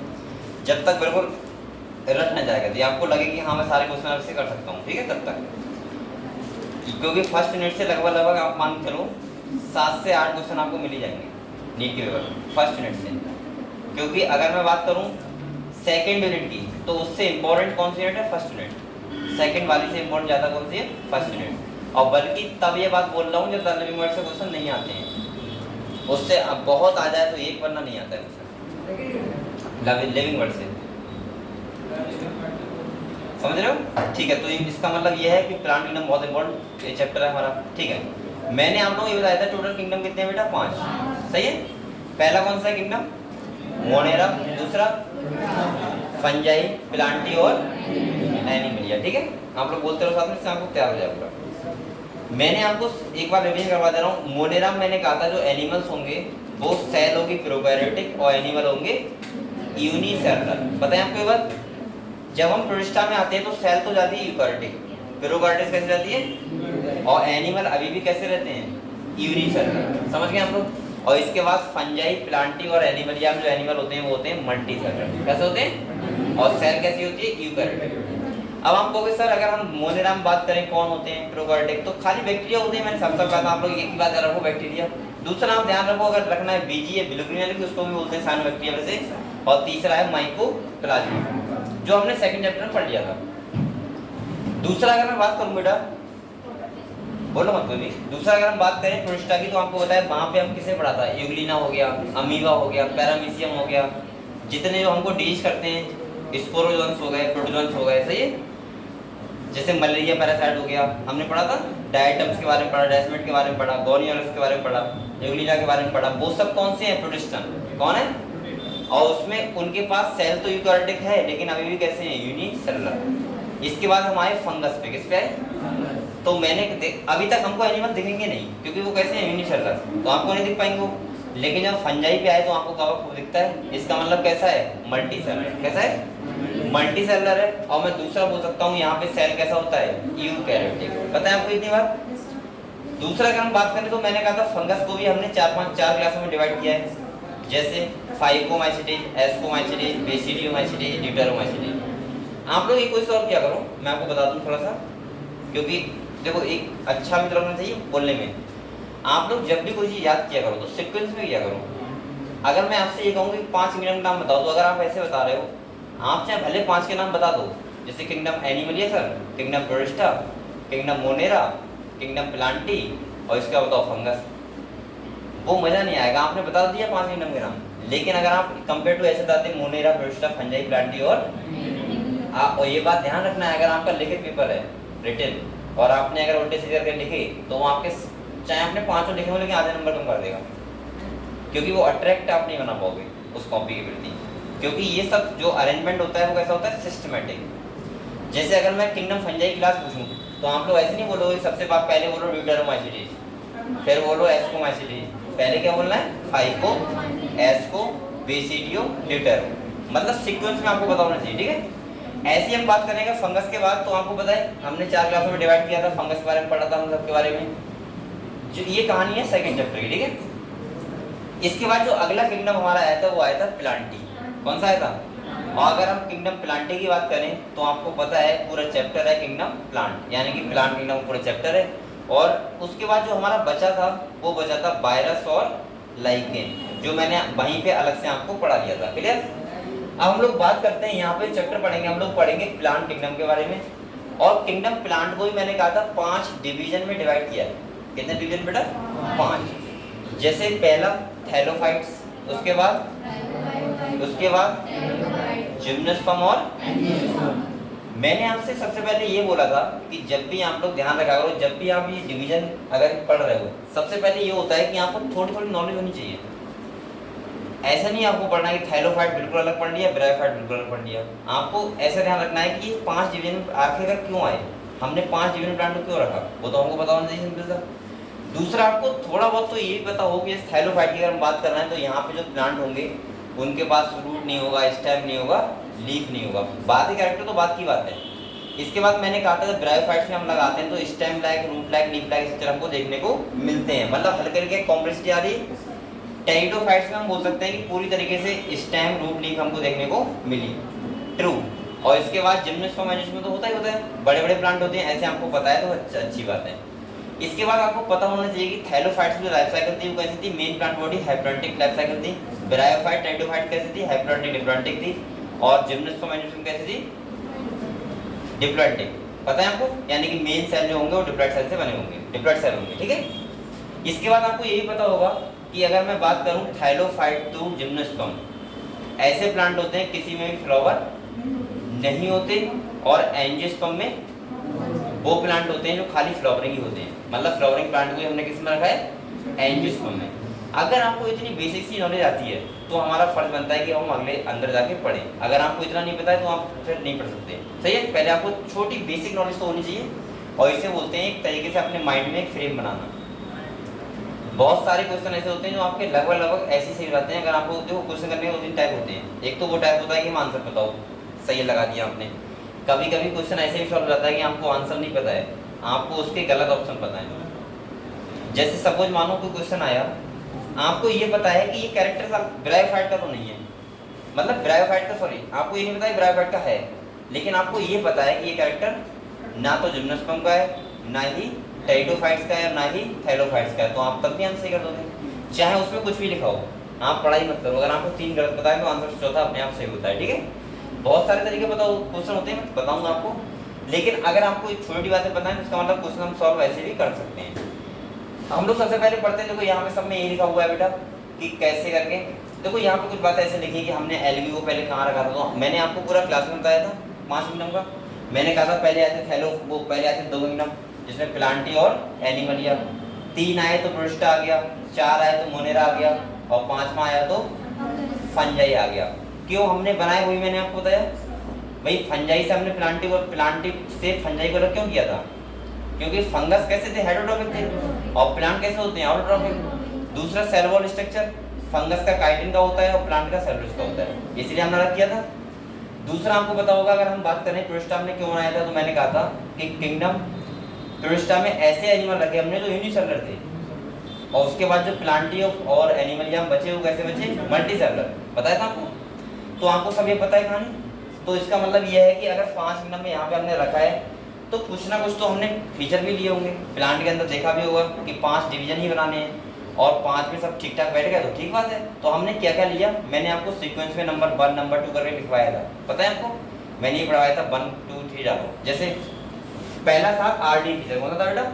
जब तक बिल्कुल रट ना जाएगा तो आपको लगे कि हाँ मैं सारे क्वेश्चन आपसे कर सकता हूँ, ठीक है, तब तक, क्योंकि फर्स्ट यूनिट से लगभग आप मान के चलो 7 से 8 क्वेश्चन आपको मिल ही जाएंगे नीट के पेपर फर्स्ट यूनिट से। क्योंकि अगर मैं बात करूँ सेकेंड यूनिट की तो उससे इम्पोर्टेंट कौन सी यूनिट है? First unit. सेकंड वाली से इम्पोर्टेंट ज़्यादा कौन सी है? First unit. और बल्कि तब ये बात बोल रहा हूँ जब लिविंग वर्ड से क्वेश्चन नहीं आते हैं, उससे अब बहुत आ जाए तो एक वरना नहीं आता है क्वेश्चन लिविंग वर्ड से, समझ रहे हो? ठीक है, तो इसका मतलब ये है कि प्लांट किंगडम बहुत इंपॉर्टेंट ये चैप्टर है हमारा, ठीक है। मैंने आप लोगों को ये बताया था टोटल किंगडम कितने हैं बेटा? 5, सही है। पहला कौन सा है किंगडम? मोनेरा। दूसरा फंजाई, प्लांटी और एनिमलिया, ठीक है। आप लोग बोलते रहो साथ में, इससे आपको तैयार हो जाएगा। मैंने आपको एक बार रिवीजन करवा दे रहा हूँ। मोनेरा मैंने कहा था जो एनिमल्स होंगे वो सेल होगी प्रोकैरियोटिक और एनिमल होंगे यूनिसेलुलर। बताएं आपको ये बात, जब हम प्रोटिस्टा में आते हैं तो सेल तो जाती है यूकैरियोटिक, प्रोकैरियोटिक कैसे जाती है, और एनिमल अभी भी कैसे रहते हैं? यूनिसेलुलर, समझ गए आप लोग। और इसके बाद फंजाई, प्लांटी और एनिमलिया में जो एनिमल होते हैं वो होते हैं मल्टीसेलुलर, कैसे होते हैं, और सेल कैसी होती है? यूकैरियोटिक। अब हम कहोगे सर अगर हम मोनेरा में बात करें कौन होते हैं प्रोकैरियोटिक, तो खाली बैक्टीरिया होते हैं। मैंने सब कहा था, आप लोग एक ही बात रखो बैक्टीरिया। दूसरा आप ध्यान रखो अगर रखना है बीजी है बिलोग्रीनियल, उसको भी बोलते हैं साइनोबैक्टीरिया वैसे। और तीसरा है माइकोप्लाज्मा, जो हमने सेकंड चैप्टर में पढ़ लिया था। दूसरा अगर मैं बात करूं बेटा, बोलो मत कोई भी। दूसरा अगर हम बात करें प्रोटिस्टा की, तो आपको बताया वहाँ पे हम किसे पढ़ा था? यूग्लिना हो गया, अमीबा हो गया, पैरामीशियम हो गया, जितने जो हमको डीज करते हैं, स्पोरोजोन्स हो गए, प्रोटोजोन्स हो गए, सही है। जैसे मलेरिया पैरासाइट हो गया, हमने पढ़ा था, डायटम्स के बारे में पढ़ा, डेस्मेट के बारे में पढ़ा, गोनियोलस के बारे में पढ़ा, एगुलिना के बारे में पढ़ा। वो सब कौन से हैं? प्रोटिस्टन। कौन है? और उसमें उनके पास सेल तो यूकैरियोटिक है, लेकिन अभी भी कैसे हैं? यूनिसेलुलर। इसके बाद हमारे फंगस पे, किस पे है? तो मैंने अभी तक हमको एनिमल दिखेंगे नहीं, क्योंकि वो कैसे हैं? यूनिसेलुलर, तो आपको नहीं दिख पाएंगे वो। लेकिन जब फंजाई पे आए तो आपको कवर दिखता है। इसका मतलब कैसा है? मल्टीसेलुलर। कैसा है? मल्टीसेलुलर है। और मैं दूसरा बोल सकता हूँ यहाँ पे सेल कैसा होता है? यूकैरियोटिक। पता है आपको इतनी बात? दूसरा अगर हम बात करें तो मैंने कहा था फंगस को भी हमने चार क्लासों में डिवाइड किया है, जैसे फाइकोमाइसीटेज, एस्कोमाइसीटेज, बेसिडियोमाइसीटेज, ड्यूटेरोमाइसीटेज। आप लोग एक क्वेश्चन और क्या करो, मैं आपको बता दूं थोड़ा सा, क्योंकि देखो एक अच्छा मित्र होना चाहिए बोलने में। आप लोग जब भी कोई चीज याद किया करो तो सीक्वेंस में किया करो। अगर मैं आपसे ये कहूँ कि 5 किंगडम के नाम बताओ, तो अगर आप ऐसे बता रहे हो, आप चाहे भले 5 के नाम बता दो, जैसे kingdom Animalia sir, kingdom protista, kingdom Monera, kingdom Plantae, और इसका बताओ फंगस, वो मजा नहीं आएगा। आपने बता दिया 5 किंगडम के नाम, लेकिन अगर आप कंपेयर टू ऐसे बताते मोनेरा, प्रोटिस्टा, फंजाई, प्लांटी और ये बात ध्यान रखना है, अगर आपका लिखित पेपर है रिटन और आपने अगर उल्टे सीधे करके लिखे तो आपके चाहे आपने 5 लिखे हो लेकिन आधे नंबर कम कर देगा, क्योंकि वो अट्रैक्ट आप नहीं बना पाओगे उस कॉपी के प्रति। क्योंकि ये सब जो अरेंजमेंट होता है वो कैसा होता है? सिस्टमेटिक। जैसे अगर मैं किंगडम फंजाई क्लास पूछूं तो आप लोग ऐसे नहीं बोलोगे, सबसे पहले बोलो ड्यूटेरोमाइसीटेज, फिर बोलो एस्कोमाइसीटेज, पहले क्या बोलना है? फाइको, एस्को, बेसिडियो, ड्यूटेरो, मतलब सीक्वेंस में आपको पता होना चाहिए, ठीक है। ऐसी हम बात करेंगे फंगस के बाद, तो आपको पता है हमने 4 क्लासों में डिवाइड किया था, फंगस के बारे में पढ़ा था हम सबके बारे में। जो ये कहानी है सेकंड चैप्टर की, ठीक है। इसके बाद जो अगला किंगडम हमारा आया था वो आया था प्लांटी। कौन सा आया था? और अगर हम किंगडम प्लांटी की बात करें तो आपको पता है पूरा चैप्टर है किंगडम प्लांट, यानी कि प्लांट किंगडम पूरा चैप्टर है। और उसके बाद जो हमारा बचा था वो बचा था वायरस और लाइकेन, जो मैंने वहीं पे अलग से आपको पढ़ा दिया था। क्लियर? अब हम लोग बात करते हैं, यहाँ पे चैप्टर पढ़ेंगे, हम लोग पढ़ेंगे प्लांट किंगडम के बारे में। और किंगडम प्लांट को भी मैंने कहा था 5 डिवीजन में डिवाइड किया है। कितने डिवीजन बेटा? 5। जैसे पहला थैलोफाइट्स, उसके बाद जिम्नोस्पर्म और मैंने आपसे सबसे पहले ये बोला था कि जब भी आप लोग ध्यान रखा करो, जब भी आप ये डिवीजन अगर पढ़ रहे हो, सबसे पहले ये होता है कि आपको थोड़ी थोड़ी नॉलेज होनी चाहिए। ऐसा नहीं आपको पढ़ना है कि थैलोफाइट बिल्कुल अलग पढ़ लिया, ब्रायोफाइट बिल्कुल अलग पढ़ लिया। आपको ऐसा ध्यान रखना है कि 5 डिवीजन आखिरकार क्यों आए, हमने 5 डिवीजन प्लांट को क्यों रखा, वो तो हमको पता होना चाहिए सिंपल सा। दूसरा आपको थोड़ा बहुत तो ये पता हो कि थैलोफाइट की अगर हम बात कर रहे हैं तो यहाँ पे जो प्लांट होंगे उनके पास रूट नहीं होगा, स्टेम नहीं होगा, लीफ नहीं होगा। बात ही कैरेक्टर तो बात की बात है। इसके बाद मैंने कहा था ब्रायोफाइट्स में हम लगाते हैं तो stem like, root like, leaf like structure हमको देखने को मिलते हैं, मतलब हल्के हल्के कॉम्प्लेक्सिटी आ रही है। टेरिडोफाइट्स में हम बोल सकते हैं कि पूरी तरीके से स्टेम, रूट, लीफ हमको देखने को मिली। ट्रू। और इसके बाद जिम्नोस्पर्म में तो होता ही होता है, बड़े बड़े प्लांट होते हैं, ऐसे हमको पता है तो अच्छी बात है। इसके बाद आपको पता होना चाहिए कि थैलोफाइट्स की जो लाइफ साइकिल थी वो कैसी थी? Main plant body haplontic life cycle थी। ब्रायोफाइट, टेरिडोफाइट कैसी थी? हाइप्लॉन्टिक, डिप्लॉन्टिक थी। और जिम्नोस्पर्म कैसी थी? डिप्लॉन्टिक। पता है आपको? यानी कि मेन सेल जो होंगे वो डिप्लॉइड सेल से बने होंगे, डिप्लॉइड सेल होंगे, ठीक है। इसके बाद आपको यही पता होगा कि अगर मैं बात करूं थैलोफाइट टू जिम्नोस्पर्म, ऐसे प्लांट होते हैं किसी में भी फ्लावर नहीं होते, और एंजियोस्पर्म में वो प्लांट होते हैं जो खाली फ्लावरिंग ही होते हैं, मतलब फ्लावरिंग प्लांट को हमने किस में रखा है? एंजियोस्पर्म में। अगर आपको इतनी बेसिक सी नॉलेज आती है तो हमारा फर्ज बनता है कि हम अगले अंदर जाके पढ़ें। अगर आपको इतना नहीं पता है तो आप फिर नहीं पढ़ सकते, सही है। पहले आपको छोटी बेसिक नॉलेज तो होनी चाहिए, और इसे बोलते हैं एक तरीके से अपने माइंड में एक फ्रेम बनाना। बहुत सारे क्वेश्चन ऐसे होते हैं जो आपके लगभग ऐसे सही रहते हैं। अगर आपको देखो क्वेश्चन करने के 2-3 टाइप होते हैं। एक तो वो टाइप होता है कि हम आंसर बताओ, सही लगा दिया आपने। कभी कभी क्वेश्चन ऐसे भी सॉल्व रहता है कि आपको आंसर नहीं पता है, आपको उसके गलत ऑप्शन पता है। जैसे सपोज मानो कोई क्वेश्चन आया, आपको ये पता है कि ये कैरेक्टर ब्रायोफाइट का तो नहीं है, मतलब ब्रायोफाइट का, सॉरी, आपको ये नहीं पता है ब्रायोफाइट का है, लेकिन आपको ये पता है कि ये कैरेक्टर ना तो जिम्नोस्पर्म का है, ना ही टेरिडोफाइट्स का है, ना ही थैलोफाइट्स का है, तो आप तब भी आंसर कर दोगे, चाहे उसमें कुछ भी लिखा हो। आप पढ़ाई मत करो, अगर आपको 3 गलत पता है तो आंसर चौथा अपने आप सही होता है, ठीक है। बहुत सारे तरीके बताओ क्वेश्चन होते हैं, मैं बताऊंगा आपको, लेकिन अगर आपको एक छोटी बातें पता है तो इसका मतलब क्वेश्चन हम सॉल्व ऐसे भी कर सकते हैं। हम लोग सबसे पहले पढ़ते हैं, देखो यहाँ पे सब में यही लिखा हुआ है बेटा कि कैसे करके। देखो यहाँ पे कुछ बातें ऐसे लिखी कि हमने एलबी को पहले कहाँ रखा था, तो मैंने आपको पूरा क्लास में बताया था 5 किंगडम का। मैंने कहा था पहले आए थे थैलो, वो पहले आए थे 2 किंगडम जिसमें प्लांटी और एनिमलिया, 3 आए तो प्रोटिस्टा आ गया, 4 आए तो मोनेरा आ गया और 5वां आया तो फंजाई आ गया। क्यों हमने बनाया वही मैंने आपको बताया भाई, फंजाई से हमने प्लांटी और प्लांटी से फंजाई को अलग क्यों किया था? क्योंकि फंगस कैसे थे? हेटेरोट्रॉपिक थे और प्लांट कैसे होते हैं? ऑटोट्रॉपिक। दूसरा सेल वॉल स्ट्रक्चर फंगस का काइटिन का होता है और प्लांट का सेलुलोज का होता है, इसलिए हमने अलग किया था। दूसरा आपको पता होगा, अगर हम बात करें प्रोटिस्टा हमने क्यों बनाया था, तो मैंने कहा था कि किंगडम प्रोटिस्टा में ऐसे एनिमल रखे हमने जो यूनिसेलुलर थे, और उसके बाद जो प्लांटी और एनिमलिया बचे वो कैसे बचे? मल्टीसेलुलर। बताया था आपको? तो आपको सब ये पता है कहानी। तो इसका मतलब ये है कि अगर 5 किंगडम में यहाँ पे हमने रखा है तो कुछ ना कुछ तो हमने फीचर भी लिए होंगे। प्लांट के अंदर देखा भी होगा कि 5 डिवीजन ही बनाने हैं और 5 में सब ठीक ठाक बैठ गया तो ठीक बात है। तो हमने क्या क्या लिया, मैंने आपको सीक्वेंस में नंबर 1 नंबर 2 करके लिखवाया था, पता है आपको? मैंने ये पढ़ाया था 1 2 3 डालो। जैसे पहला था आर्टिफिशियल, कौन सा था बेटा?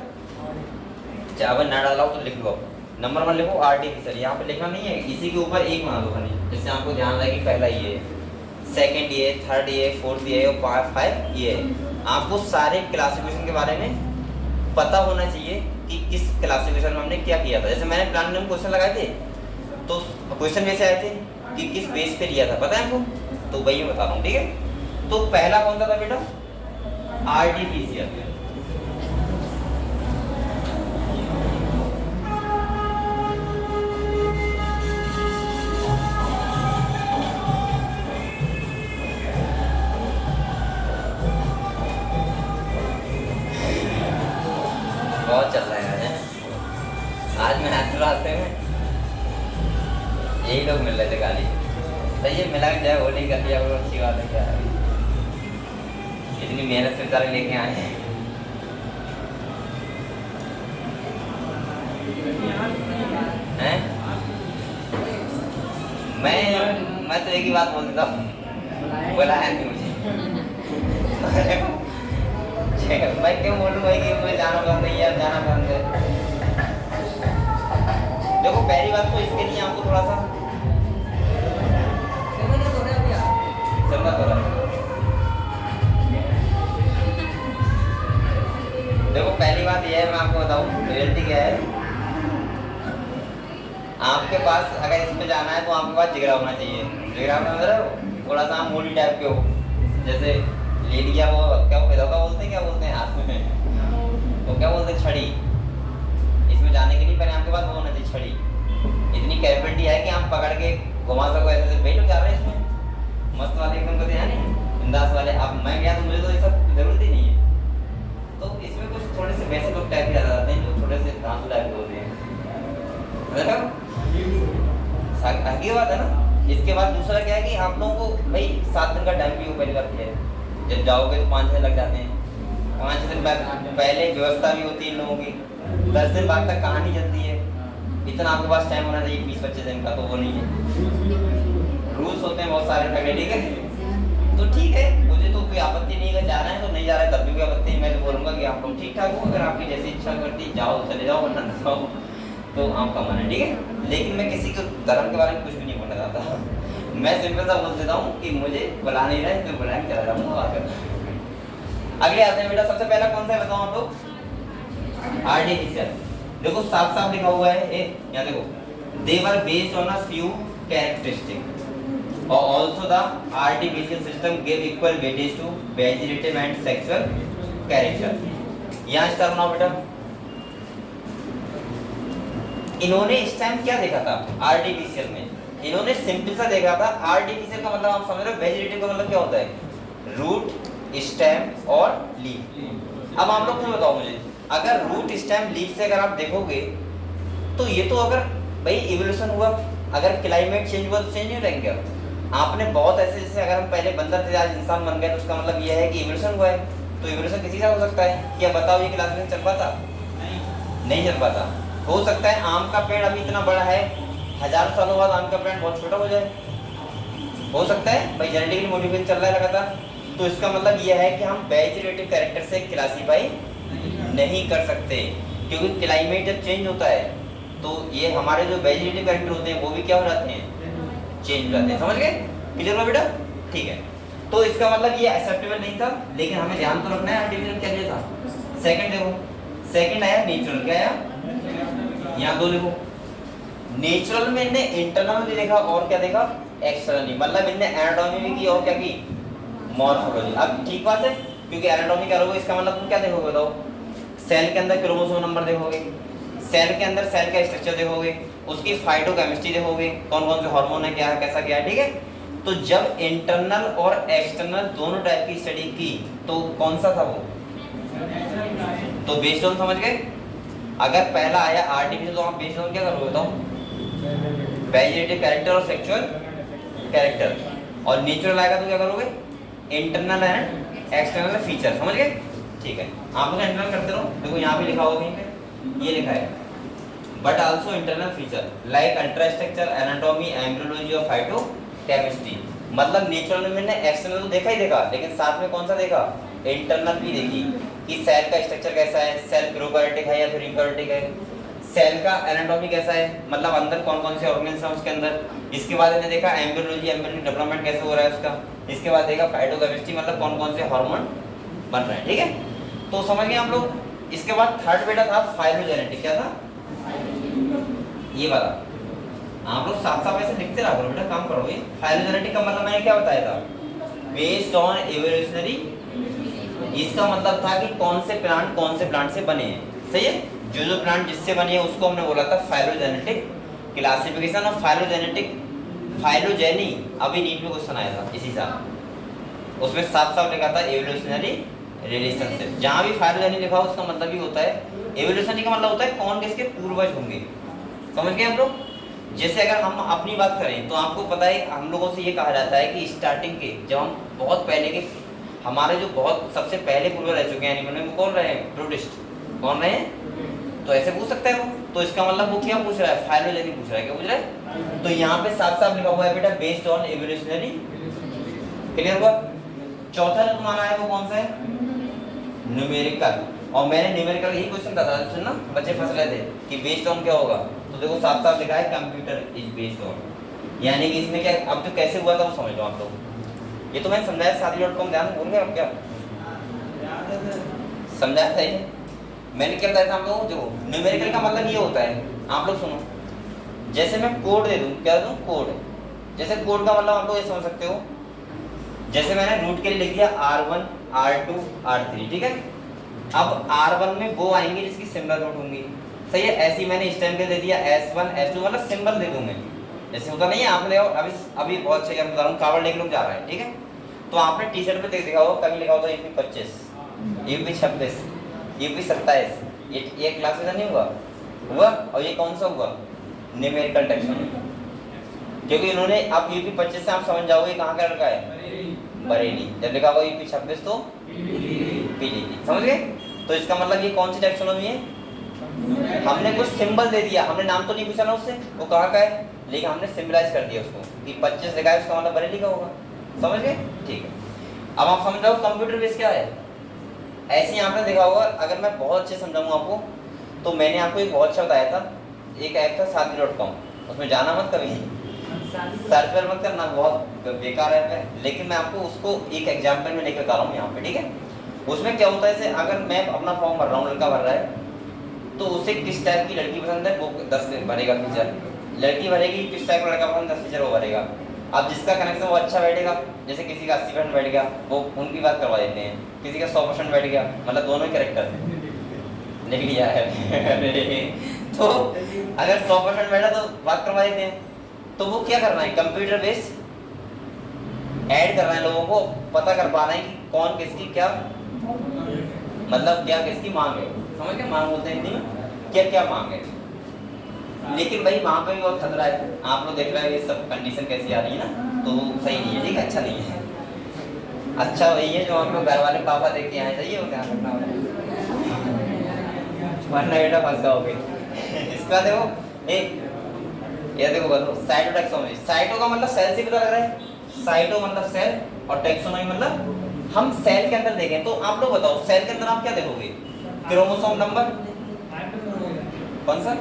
चाहे ना डाला हो तो लिख लो। नंबर 1 लिखो आर्टिफिशियल, यहाँ पे लिखना नहीं है, इसी के ऊपर एक बना दो खाली, जिससे आपको ध्यान रहे कि पहला ये है, सेकंड ये, थर्ड ये, फोर्थ ये और 5 ये है। आपको सारे क्लासिफिकेशन के बारे में पता होना चाहिए कि किस क्लासिफिकेशन में हमने क्या किया था। जैसे मैंने प्लांट में क्वेश्चन लगाए थे तो क्वेश्चन वैसे आए थे कि किस बेस पे लिया था, पता है आपको? तो वही मैं बता रहा हूँ, ठीक है? तो पहला कौन सा था बेटा? आर्टिफिशियल। बहुत चल रहा है आज मैं रास्ते में यही लोग मिल रहे थे गाली। सही है, मिला के जाए होली कर दिया, अच्छी बात है। क्या है, इतनी मेहनत से बेचारे लेके आए हैं। मैं तो एक ही बात बोल देता हूँ, बुलाया नहीं मुझे। मैं क्यों बोलूँ भाई कि मुझे जाना पसंद नहीं है, जाना पसंद है। देखो पहली बात तो इसके लिए आपको थोड़ा सा समझ हो रहा है। देखो पहली बात यह है, मैं आपको बताऊँ रियलिटी क्या है। आपके पास अगर इस पे जाना है तो आपके पास जिगरा होना चाहिए। जिगरा में मतलब थोड़ा सा मूली टाइप के हो, जैसे ले लिया वो क्या बोलते हैं, क्या बोलते हैं हाथ में तो क्या बोलते हैं, छड़ी। इसमें जाने के लिए पहले आपके पास वो होना चाहिए, छड़ी। इतनी कैपेबिलिटी है कि आप पकड़ के घुमा सको ऐसे। भाई लोग जा रहे हैं इसमें मस्त वाले एकदम कहते हैं नहीं, बिंदास वाले। अब मैं गया तो मुझे तो ये सब जरूरत ही नहीं है। तो इसमें कुछ थोड़े से वैसे लोग टाइप के जाते हैं जो थोड़े से धांसू टाइप के होते हैं, हकी बात है ना। इसके बाद दूसरा क्या है कि आप लोगों को भाई 7 दिन का टाइम भी पहली बात है। जब जाओगे तो 5 दिन लग जाते हैं। 5 दिन बाद पहले व्यवस्था भी होती है इन लोगों की, 10 दिन बाद तक कहानी चलती है। इतना आपके पास टाइम होना चाहिए 20-25 दिन का, तो वो नहीं है। रूल्स होते हैं बहुत सारे तगड़े, ठीक है? तो ठीक है, मुझे तो कोई आपत्ति नहीं है। जाना है तो नहीं जा रहा है तब भी कोई आपत्ति नहीं। मैं तो बोलूँगा कि आप लोग ठीक ठाक हो, अगर आपकी जैसी इच्छा करती जाओ चले जाओ, वरना न जाओ, तो आपका मन है, ठीक है? लेकिन मैं किसी को धर्म के बारे में कुछ भी नहीं बोलना चाहता। मैं सिंपल सा बोल देता हूँ कि मुझे बुला नहीं रहे तो बुलाएं, चला जाऊँगा बात करना। अगले आते हैं बेटा, सबसे पहला कौन सा है बताओ आप लोग? आर्टिफिशियल। देखो साफ साफ लिखा हुआ है, यहाँ देखो, they were based on a few characteristics or also the artificial system gave equal weightage to vegetative and sexual character। यहाँ स्टार बनाओ बेटा। इन्होंने इस टाइम क्या देखा था आर्टिफिशियल में? इन्होंने सिंपल सा देखा था। आर्टिफिशियल का मतलब आप समझ रहे हो, वेजिटेटिव का मतलब क्या होता है? रूट, स्टेम और लीफ। अब आप लोग मुझे बताओ, मुझे अगर रूट, स्टेम, लीफ से अगर आप देखोगे तो ये तो अगर भाई इवोल्यूशन हुआ, अगर क्लाइमेट चेंज हुआ तो चेंज नहीं रहेंगे क्या? आपने बहुत ऐसे, जैसे अगर हम पहले बंदर थे आज इंसान बन गए, तो उसका मतलब ये है कि इवोल्यूशन हुआ है। तो इवोल्यूशन किसी का हो सकता है? क्या बताओ, ये क्लासिफिकेशन चल पाता? नहीं चल पाता। हो सकता है आम का पेड़ अभी इतना बड़ा है, 1000 सालों बाद आम का पेड़ बहुत छोटा हो जाए, हो सकता है भाई, जेनेटिकली मॉडिफिकेशन चल रहा है लगातार। तो इसका मतलब यह है कि हम वेजिटेटिव कैरेक्टर से क्लासीफाई नहीं कर सकते, क्योंकि क्लाइमेट जब चेंज होता है तो ये हमारे जो वेजिटेटिव कैरेक्टर होते हैं वो भी क्या हो जाते हैं? चेंज हो जाते हैं। समझ गए? क्लियर हुआ बेटा? ठीक है। तो इसका मतलब ये एक्सेप्टेबल नहीं था, लेकिन हमें ध्यान तो रखना है आर्टिफिशियल क्या लिया था। सेकंड देखो, सेकंड आया नेचुरल, क्या आया यहाँ दो लिखो। नेचुरल में इनने इंटरनल भी देखा और क्या देखा एक्सटर्नली, मतलब इनने एनाटॉमी भी की और क्या की मॉर्फोलॉजी। अब ठीक बात है, क्योंकि एनाटॉमी करोगे इसका मतलब तुम क्या देखोगे बताओ, सेल के अंदर क्रोमोसोम नंबर देखोगे, सेल के अंदर सेल का स्ट्रक्चर देखोगे, उसकी फाइटोकेमिस्ट्री देखोगे, कौन कौन से हार्मोन है, क्या है, कैसा क्या है, ठीक है। तो जब इंटरनल और एक्सटर्नल दोनों टाइप की स्टडी की तो कौन सा था वो, तो बेस्ड ऑन समझ गए। अगर पहला आया आर्टिफिशियल तो आप बेस्ड ऑन क्या करोगे बताओ, वेजिटेटिव कैरेक्टर और सेक्सुअल कैरेक्टर, और नेचुरल आएगा तो क्या करोगे इंटरनल एंड एक्सटर्नल फीचर, समझ गए। ठीक है, आप लोग इंटरनल करते रहो, देखो यहाँ भी लिखा होगा कहीं पे, ये लिखा है but also internal feature like ultrastructure, anatomy, embryology और फाइटोकेमिस्ट्री। मतलब नेचुरल में ने एक्सटर्नल तो देखा ही देखा, लेकिन साथ में कौन सा देखा इंटरनल भी देखी कि सेल का स्ट्रक्चर कैसा है, सेल प्रोकैरियोटिक है या फिर यूकैरियोटिक है, सेल का एनाटॉमी कैसा है, मतलब अंदर कौन कौन से ऑर्गेन्स हैं उसके अंदर। इसके बाद इन्हें देखा एम्ब्रियोलॉजी, एम्ब्रियो डेवलपमेंट कैसे हो रहा है उसका। इसके बाद देखा फाइटोकेमिस्ट्री, मतलब कौन कौन से हार्मोन बन रहे हैं, ठीक है। तो समझ गए आप लोग। इसके बाद थर्ड बेटा था फाइलोजेनेटिक, क्या था ये वाला। आप लोग साथ साथ ऐसे लिखते रहा करो बेटा, काम करो। ये फाइलोजेनेटिक का मतलब मैंने क्या बताया था, बेस्ड ऑन एवोल्यूशनरी। इसका मतलब था कि कौन से प्लांट से बने हैं, सही है। जो प्लांट जिससे बने हैं उसको हमने बोला था phylogenetic classification of phylogenetic. Phylogeny अभी नीट में क्वेश्चन आया था इसी साल, उसमें साफ साफ लिखा था एवोल्यूशनरी रिलेशनशिप। जहाँ भी फाइलोजेनी लिखा हो उसका मतलब ही होता है एवोल्यूशनरी का मतलब होता है कौन किसके पूर्वज होंगे, समझ गए हम लोग। जैसे अगर हम अपनी बात करें तो आपको पता है हम लोगों से ये कहा जाता है कि स्टार्टिंग के जब हम बहुत पहले के हमारे जो बहुत सबसे पहले पूर्वज रह चुके हैं एनिमल में, वो कौन रहे हैं, प्रोटिस्ट, कौन रहे हैं। तो ऐसे पूछ सकता है वो, तो इसका मतलब वो क्या पूछ रहा है, फाइलोजेनी पूछ रहा है, क्या पूछ रहा है। तो यहाँ पे साफ साफ लिखा हुआ है बेटा बेस्ड ऑन एवोल्यूशनरी, क्लियर हुआ। चौथा जो तुम्हारा है वो कौन सा है, न्यूमेरिकल। और मैंने न्यूमेरिकल यही क्वेश्चन था सुनना, बच्चे फंस रहे थे कि बेस्ड ऑन क्या होगा, तो देखो साफ साफ लिखा है कंप्यूटर इज बेस्ड ऑन, यानी कि इसमें क्या अब जो कैसे हुआ था वो समझ लो आप लोग। ये तो मैंने समझाया साथी.com, ध्यान भूल गए अब क्या समझाया था ये मैंने, क्या बताया था हम लोगों को। न्यूमेरिकल का मतलब ये होता है, आप लोग सुनो, जैसे मैं कोड दे दूं, क्या दूं कोड, जैसे कोड का मतलब आप लोग ये समझ सकते हो, जैसे मैंने रूट के लिए लिख दिया R1 R2 R3, ठीक है। अब R1 में वो आएंगे जिसकी सिमिलर रूट होंगी, सही है। ऐसे ही मैंने इस टाइम पे दे दिया S1 S2, मतलब सिंबल दे दूं मैं, जैसे होता नहीं है। आपने अभी बहुत अच्छा बता रहा हूँ, कावड़ लेके लोग जा रहा है, ठीक है। तो आपने टी शर्ट पे देख देखा होगा, कभी लिखा होता है UP 25, UP 26, UP 27, ये क्लास में नहीं हुआ। और ये कौन सा हुआ, न्यूमेरिकल टैक्सोनॉमी, क्योंकि इन्होंने अब UP 25 से आप समझ जाओगे कहाँ का लड़का है, बरेली। जब लिखा होगा UP 26 तो पीलीभीत, समझ गए। तो इसका मतलब ये कौन सी टैक्सोनॉमी है, हमने कुछ सिंबल दे दिया, हमने नाम तो नहीं पूछा ना उससे वो कहाँ का है, लेकिन हमने सिंबलाइज कर दिया उसको कि 25 लिखा है, उसका मतलब बरेली का होगा, समझ गए। ठीक है, अब आप समझ जाओ कंप्यूटर बेस क्या है। ऐसे ही आपने देखा होगा, अगर मैं बहुत अच्छे समझाऊंगा आपको, तो मैंने आपको एक बहुत अच्छा बताया था, एक ऐप था साथी.com, उसमें जाना मत कभी, सर्च पर मत करना, बहुत बेकार ऐप है। लेकिन मैं आपको उसको एक एग्जाम्पल में लेकर आ रहा हूँ यहाँ पे, ठीक है। उसमें क्या होता है, जैसे अगर मैं अपना फॉर्म भर रहा हूँ, लड़का भर रहा है, तो उसे किस टाइप की लड़की पसंद है वो 10 भरेगा फीचर, लड़की भरेगी किस टाइप का लड़का पसंद 10 फीचर वो भरेगा। अब जिसका कनेक्शन वो अच्छा बैठेगा, जैसे किसी का 80% बैठ गया वो उनकी बात करवा देते हैं, किसी का 100% बैठ गया, मतलब दोनों ही कैरेक्टर लिख लिया है तो अगर 100% बैठा तो बात करवा देते हैं। तो वो क्या करना है, कंप्यूटर बेस ऐड करना है, लोगों को पता कर पाना है कि कौन किसकी क्या, मतलब क्या किसकी मांग है, समझ गए। मांग बोलते हैं हिंदी में, क्या क्या मांग है। लेकिन भाई वहाँ पे भी बहुत खतरा है, आप लोग देख रहे हैं ये सब कंडीशन कैसी आ रही है ना, तो सही नहीं है, ठीक है, अच्छा नहीं है। अच्छा वही है जो आपको घर वाले पापा देख के आए, सही है, वो ध्यान रखना वरना बेटा फंस जाओगे इसका देखो ये देखो बताओ, साइटो टैक्सोनॉमी, साइटो का मतलब सेल से पता लग रहा है, साइटो मतलब सेल, और टैक्सोनॉमी मतलब हम सेल के अंदर देखें। तो आप लोग बताओ सेल के अंदर आप क्या देखोगे, क्रोमोसोम नंबर कौन सा,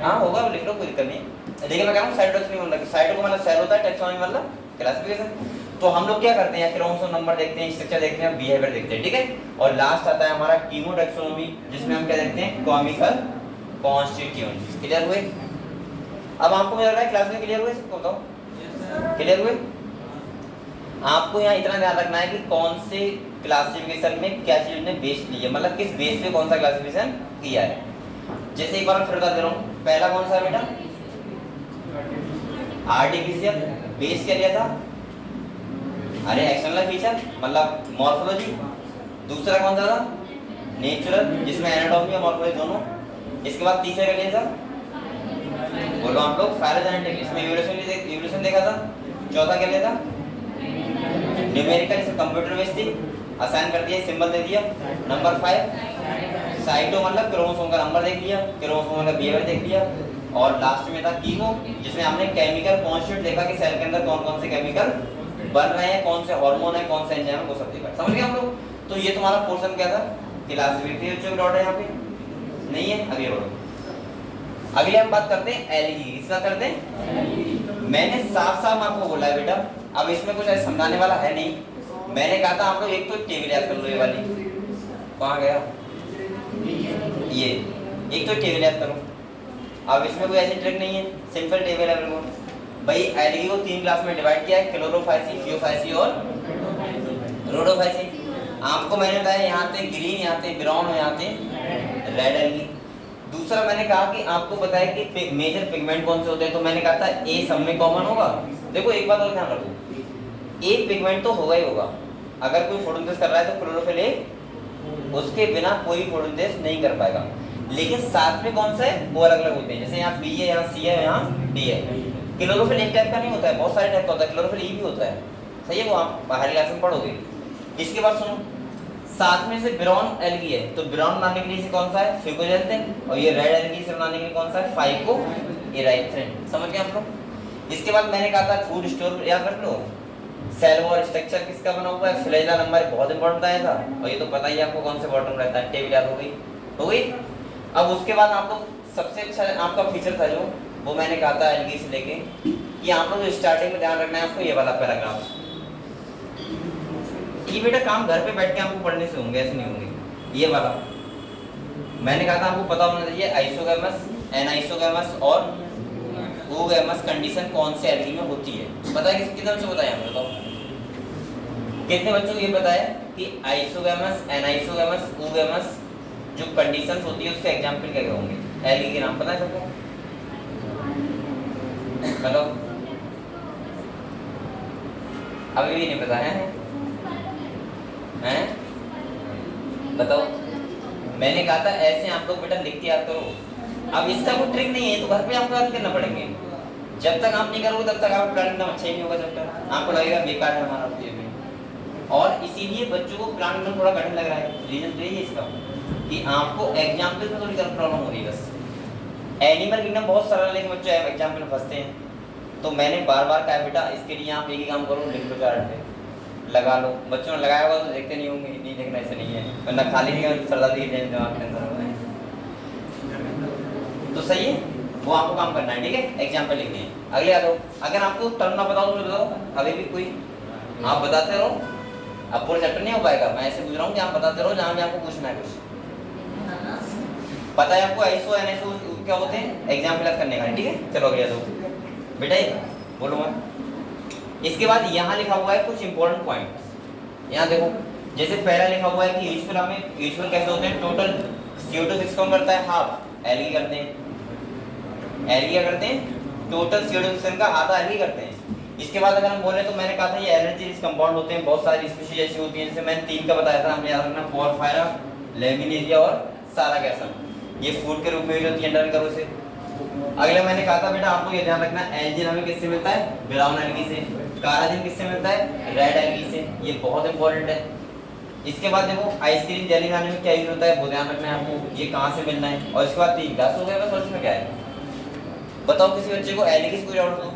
हाँ होगा, लिख लो, कोई दिक्कत नहीं। देखिए मैं कह रहा हूँ साइटोटॉक्सिक मतलब साइटो को मतलब सेल होता है, टैक्सोनॉमी मतलब क्लासिफिकेशन। तो हम लोग क्या करते हैं, क्रोमोसोम नंबर देखते हैं, स्ट्रक्चर देखते हैं, बिहेवियर देखते हैं, ठीक है। और लास्ट आता है हमारा कीमोटैक्सोनॉमी, जिसमें हम क्या देखते हैं, केमिकल कॉन्स्टिट्यूएंट्स। क्लियर हुए? अब आपको मुझे लग रहा है क्लास में क्लियर हुए, सबको बताओ क्लियर हुए? आपको यहाँ इतना ध्यान रखना है कि कौन से क्लासिफिकेशन में क्या चीज ने बेस ली है, मतलब किस बेस पे कौन सा क्लासिफिकेशन किया है। जैसे एक बार मैं फिर बता दे रहा हूँ, पहला कौन सा है बेटा, आर्टिफिशियल, बेस क्या लिया था, अरे एक्सटर्नल फीचर मतलब मॉर्फोलॉजी। दूसरा कौन सा था, नेचुरल, जिसमें एनाटॉमी और मॉर्फोलॉजी दोनों। इसके बाद तीसरा क्या लिया था, बोलो आप लोग, फाइलोजेनेटिक, इसमें इवोल्यूशन देखा था। चौथा क्या लिया था, न्यूमेरिकल, इसमें कंप्यूटर बेस्ड थी, असाइन कर दिया, सिंबल दे दिया। नंबर 5 साइटो मतलब क्रोमोसोम का नंबर देख लिया, क्रोमोसोम का बिहेवियर देख लिया। और लास्ट में था कीमो, जिसमें हमने केमिकल कॉन्स्टिट्यूएंट देखा कि सेल के अंदर कौन कौन से केमिकल बन रहे हैं, कौन से हार्मोन है, कौन से एंजाइम है, वो सब देखा। समझ गए हम लोग? तो ये तुम्हारा पोर्शन क्या था, क्लासिफिकेशन डॉट है यहाँ पे नहीं है। आगे बढ़ो, अगले हम बात करते हैं एलगी। इसका करते हैं, मैंने साफ साफ आपको बोला है बेटा, अब इसमें कुछ ऐसा समझाने वाला है नहीं। मैंने कहा था आप लोग एक तो टेबल याद कर लो, ये वाली कहाँ गया, ये एक तो टेबल याद करो। अब इसमें कोई ऐसी ट्रिक नहीं है, सिंपल टेबल है बिल्कुल। भाई एलगी को 3 क्लास में डिवाइड किया है, क्लोरोफाइसी, फियोफाइसी और रोडोफाइसी। आपको मैंने बताया यहाँ पे ग्रीन, यहाँ पे ब्राउन और यहाँ पे रेड एलगी। दूसरा मैंने कहा कि आपको बताया कि मेजर पिगमेंट कौन से होते हैं, तो मैंने कहा था ए सब में कॉमन होगा। देखो एक बात और ध्यान रखो, एक पिगमेंट तो होगा ही होगा। अगर कोई फोटोसिंथेसिस कर रहा है तो क्लोरोफिल ए, उसके बिना कोई फोटोसिंथेसिस नहीं कर पाएगा। लेकिन साथ में कौन सा है, वो अलग अलग होते हैं। जैसे यहाँ बी है, यहाँ सी है, यहाँ डी है। क्लोरोफिल एक टाइप का नहीं होता है, बहुत सारे टाइप का होता है। क्लोरोफिल ई भी होता है, सही है, वो आप बाहरी क्लास में पढ़ोगे। इसके बाद सुनो, साथ में से ब्राउन एलगी है, तो ब्राउन बनाने के लिए से कौन सा है, फिकोजेंथिन, और ये रेड एलगी से बनाने के लिए कौन सा है, फाइकोइराइथ्रिन। समझ गए आप लोग? इसके बाद मैंने कहा था फूड स्टोर याद रख लो, सेल वॉल स्ट्रक्चर किसका बना हुआ है, फ्लैजेला नंबर बहुत इंपॉर्टेंट आया था, और ये तो पता ही आपको कौन से बॉटम रहता है, टेबल याद हो गई। अब उसके बाद आप लोग सबसे अच्छा आपका फीचर था जो, वो मैंने कहा था एलगी से लेके, कि आप लोग स्टार्टिंग में ध्यान रखना है आपको ये वाला पैराग्राफ। ये बेटा काम घर पे बैठ के आपको पढ़ने से होंगे, ऐसे नहीं होंगे। ये वाला मैंने कहा था आपको पता होना चाहिए, आइसोगैमस, एनाइसोगैमस और ओगैमस कंडीशन कौन से एलगी में होती है। पता है कितने बच्चों को बताया हमने, बताओ कितने बच्चों को ये बताया कि आइसोगैमस, एनाइसोगैमस, ओगैमस जो कंडीशंस होती है उसके एग्जांपल क्या क्या होंगे, एलगी के नाम पता है सबको? हेलो, अभी भी नहीं पता है? हैं? बताओ। मैंने कहा था ऐसे आप लोग बेटा लिख के याद करो। अब इसका कोई ट्रिक नहीं है, तो घर पे आपको याद करना पड़ेंगे। जब तक आप नहीं करोगे तब तक आपका प्लान एकदम अच्छा ही नहीं होगा, जब तक आपको लगेगा बेकार है हमारा ये भी। और इसीलिए बच्चों को प्लान एकदम थोड़ा कठिन लग रहा है। रीजन तो यही है इसका कि आपको एग्जाम्पल में थोड़ी प्रॉब्लम हो रही है बस। एनिमल किंगडम बहुत सरल है, लेकिन बच्चों एग्जाम्पल में फंसते हैं। तो मैंने बार बार कहा बेटा इसके लिए आप एक ही काम करो, लिख लो चार्ट पे, लगा लो। बच्चों ने लगाया होगा तो देखते नहीं होंगे, नहीं देखना ऐसे नहीं है, वरना खाली नहीं सरदारी के दिमाग के अंदर होगा। तो सही है, वो आपको काम करना है, ठीक है। एग्जाम्पल लिखने हैं। अगले आ जाओ, अगर आपको टर्म ना बताओ तो बताओ, अभी भी कोई आप बताते रहो। अब पूरा चैप्टर नहीं हो पाएगा, मैं ऐसे पूछ रहा हूँ कि आप बताते रहो जहाँ भी आपको पूछना है कुछ। पता है आपको आइसो एनआईसो क्या होते हैं, एग्जाम्पल याद करने का, ठीक है। चलो अगले आ जाओ बेटा, ये बोलो मैं। इसके बाद यहाँ लिखा हुआ है कुछ इंपॉर्टेंट पॉइंट्स। यहाँ देखो, जैसे पहला लिखा हुआ है कि यूजुअल कैसे होते हैं, टोटल CO2 कौन करता है, हाफ एलगी करते हैं। एलगी क्या करते हैं, टोटल CO2 का आधा एलगी करते हैं। इसके बाद अगर हम बोले तो मैंने कहा था ये एनर्जी कंपाउंड होते हैं, बहुत सारी स्पीशीज ऐसी होती हैं, जैसे मैंने 3 का बताया था, हमने याद रखना, पोरफायरा, लेमिनेरिया और सारागैसम। ये फूड के रूप में यूज होती है, अंडर करो से। अगला मैंने कहा था बेटा आपको ये ध्यान रखना, एल्जिन हमें किससे मिलता है, ब्राउन एलगी से। काराजिन किससे मिलता है, रेड एलगी से। ये बहुत इंपॉर्टेंट है। इसके बाद देखो आइसक्रीम जेली खाने में क्या यूज होता है, वो ध्यान रखना है आपको, ये कहाँ से मिलना है। और इसके बाद 3 ग्लास हो गया बस, और इसमें क्या है बताओ। किसी बच्चे को एलगी से कोई डाउट हो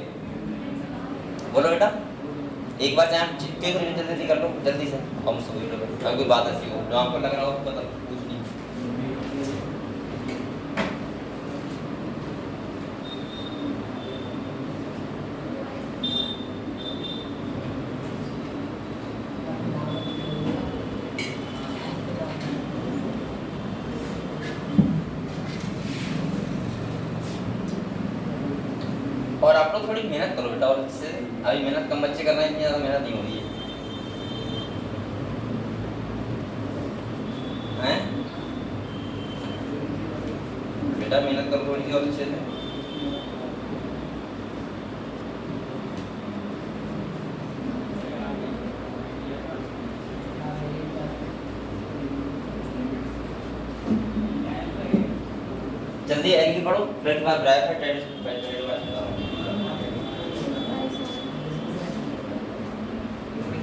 बोलो बेटा, एक बार चाहे जल्दी कर लो, जल्दी से, और मुझसे पूछ लो अगर कोई बात ऐसी हो जो आपको लग रहा हो, बताओ, कुछ नहीं। थोड़ी मेहनत करो बेटा, और इससे अभी मेहनत कम बच्चे कर रहे हैं, इतनी ज़्यादा मेहनत नहीं हो रही है हैं? बेटा मेहनत करो थोड़ी सी और अच्छे से। जल्दी एल की पढ़ो, फिर के बाद ब्राइट है टेड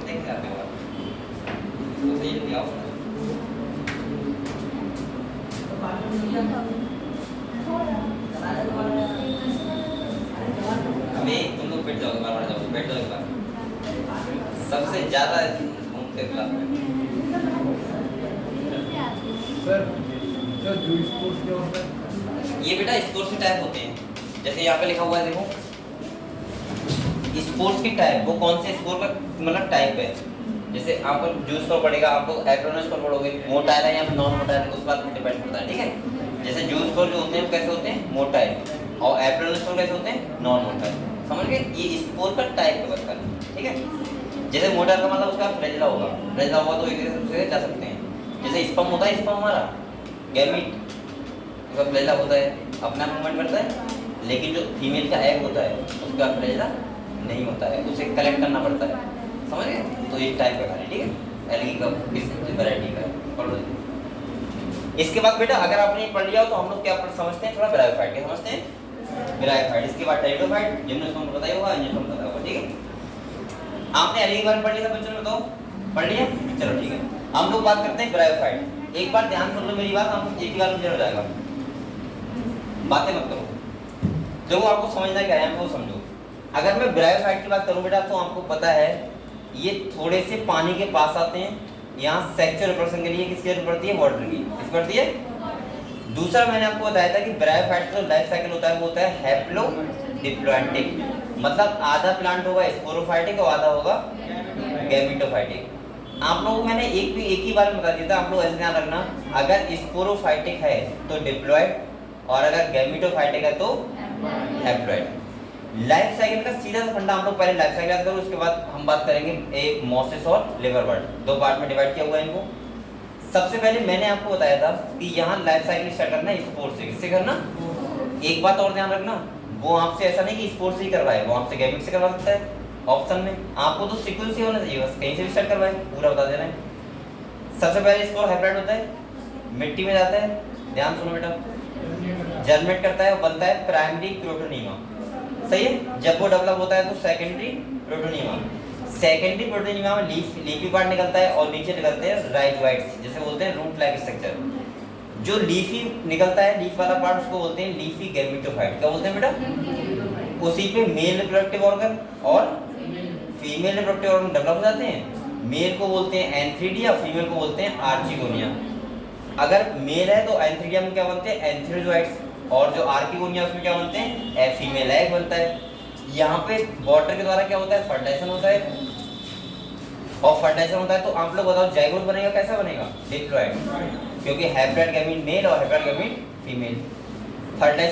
देख आते हो तो सही जल्दी आओ। अभी तुम लोग बैठ जाओगे, बार-बार जाओगे, बैठ जाओ एक बार। सबसे ज़्यादा घूमते क्लास में सर जो स्पोर्ट्स के होता है ये बेटा स्पोर्ट्स के टाइप होते हैं, जैसे यहाँ पे लिखा हुआ है देखो, स्पोर्ट्स की टाइप, वो कौन से स्पोर्ट का मतलब टाइप है। जैसे आप जूस पर पढ़ेगा, आप लोग एप्रोनस पर पढ़ोगे, मोटाइल है या नॉन मोटाइल है, उस बात पर डिपेंड करता है, ठीक है। जैसे जूस पर जो होते हैं वो कैसे होते हैं, मोटाइल, और एप्रोनस पर कैसे होते हैं, नॉन मोटाइल। समझ गए, ये स्पोर्ट का टाइप है बता, ठीक है। जैसे मोटाइल का मतलब उसका फ्लैजेला होगा, फ्लैजेला होगा तो एक दूसरे से जा सकते हैं। जैसे स्पर्म होता है, स्पर्म हमारा गैमीट, उसका फ्लैजेला होता है, अपना मूवमेंट करता है, लेकिन जो फीमेल का एग होता है उसका फ्लैजेला नहीं होता है, उसे कलेक्ट करना पड़ता है, समझ गए। तो इस टाइप का है, ठीक है, एलगी का इस वैरायटी का है, पढ़ लो। इसके बाद बेटा अगर आपने पढ़ लिया हो तो हम लोग क्या समझते हैं, थोड़ा ब्रायोफाइट क्या समझते हैं, ब्रायोफाइट। इसके बाद टाइडोफाइट, जिम्नोस्पर्म पता ही होगा, एंजियोस्पर्म पता होगा, ठीक है। आपने एलगी के बारे में पढ़ लिया था बच्चों ने, बताओ पढ़ लिया, चलो ठीक है। हम लोग बात करते हैं ब्रायोफाइट। एक बार ध्यान सुन लो मेरी बात, आपको एक ही बार में हो जाएगा, बातें मत करो, जो आपको समझना क्या है वो समझो। अगर मैं ब्रायोफाइट की बात करूं बेटा तो आपको पता है ये थोड़े से पानी के पास आते हैं, यहाँ सेक्सुअल रिप्रोडक्शन के लिए किसकी जरूरत पड़ती है, वाटर की, किस पड़ती है। दूसरा मैंने आपको बताया था कि ब्रायोफाइट का जो लाइफ साइकिल होता है वो होता है हैप्लो डिप्लॉयंटिक, मतलब आधा प्लांट होगा स्पोरोफाइटिक और आधा होगा गैमेटोफाइटिक। आप लोगों को मैंने एक ही बार में बता दिया था, आप लोग ऐसे ध्यान रखना, अगर स्पोरोफाइटिक है तो डिप्लॉयड और अगर गैमेटोफाइटिक है तो हैप्लॉयड। लाइफ साइकिल का सीधा सा फंडा हम लोग पहले लाइफ साइकिल याद करो, उसके बाद हम बात करेंगे एक मोसिस और लिवरवर्ट, दो पार्ट में डिवाइड किया हुआ है इनको। सबसे पहले मैंने आपको बताया था कि यहाँ लाइफ साइकिल स्टार्ट करना है स्पोर्ट से, किससे करना। एक बात और ध्यान रखना, वो आपसे ऐसा नहीं कि स्पोर्ट से ही करवाए, वो आपसे गैमेट से करवा सकता है ऑप्शन में, आपको तो सीक्वेंस ही होना चाहिए, बस कहीं से भी स्टार्ट करवाए, पूरा बता दे रहे हैं। सबसे पहले स्पोर हाइब्रिड होता है, मिट्टी में जाता है, ध्यान सुनो बेटा, जर्मिनेट करता है और बनता है प्राइमरी प्रोटोनीमा, सही है। जब वो डेवलप होता है तो सेकेंडरी प्रोटोनीमा, सेकेंडरी प्रोटोनीमा में लीफी पार्ट निकलता है और नीचे निकलते हैं राइजोइड्स, जैसे बोलते हैं रूट लाइक स्ट्रक्चर। जो लीफी निकलता है, लीफ वाला पार्ट, उसको बोलते हैं लीफी गैमेटोफाइट, क्या बोलते हैं बेटा। उसी पे मेल रिप्रोडक्टिव ऑर्गन और फीमेल रिप्रोडक्टिव ऑर्गन डेवलप हो जाते हैं। मेल को बोलते हैं एंथ्रीडिया, फीमेल को बोलते हैं आर्चिगोनिया। अगर मेल है तो एंथ्रीडिया में क्या बनते हैं, एंथ्रीजोइड्स, और जो आर्किगोनिया उसमें क्या बनते हैं, फीमेल एग बनता है। यहाँ पे वाटर के द्वारा क्या होता है, फर्टिलाइजेशन होता है, और फर्टिलाइजेशन होता है तो आप लोग बताओ जाइगोट बनेगा, कैसा बनेगा, डिप्लॉयड, क्योंकि हैप्लॉयड गैमीट मेल और हैप्लॉयड गैमीट फीमेल। फर्टिलाइजेशन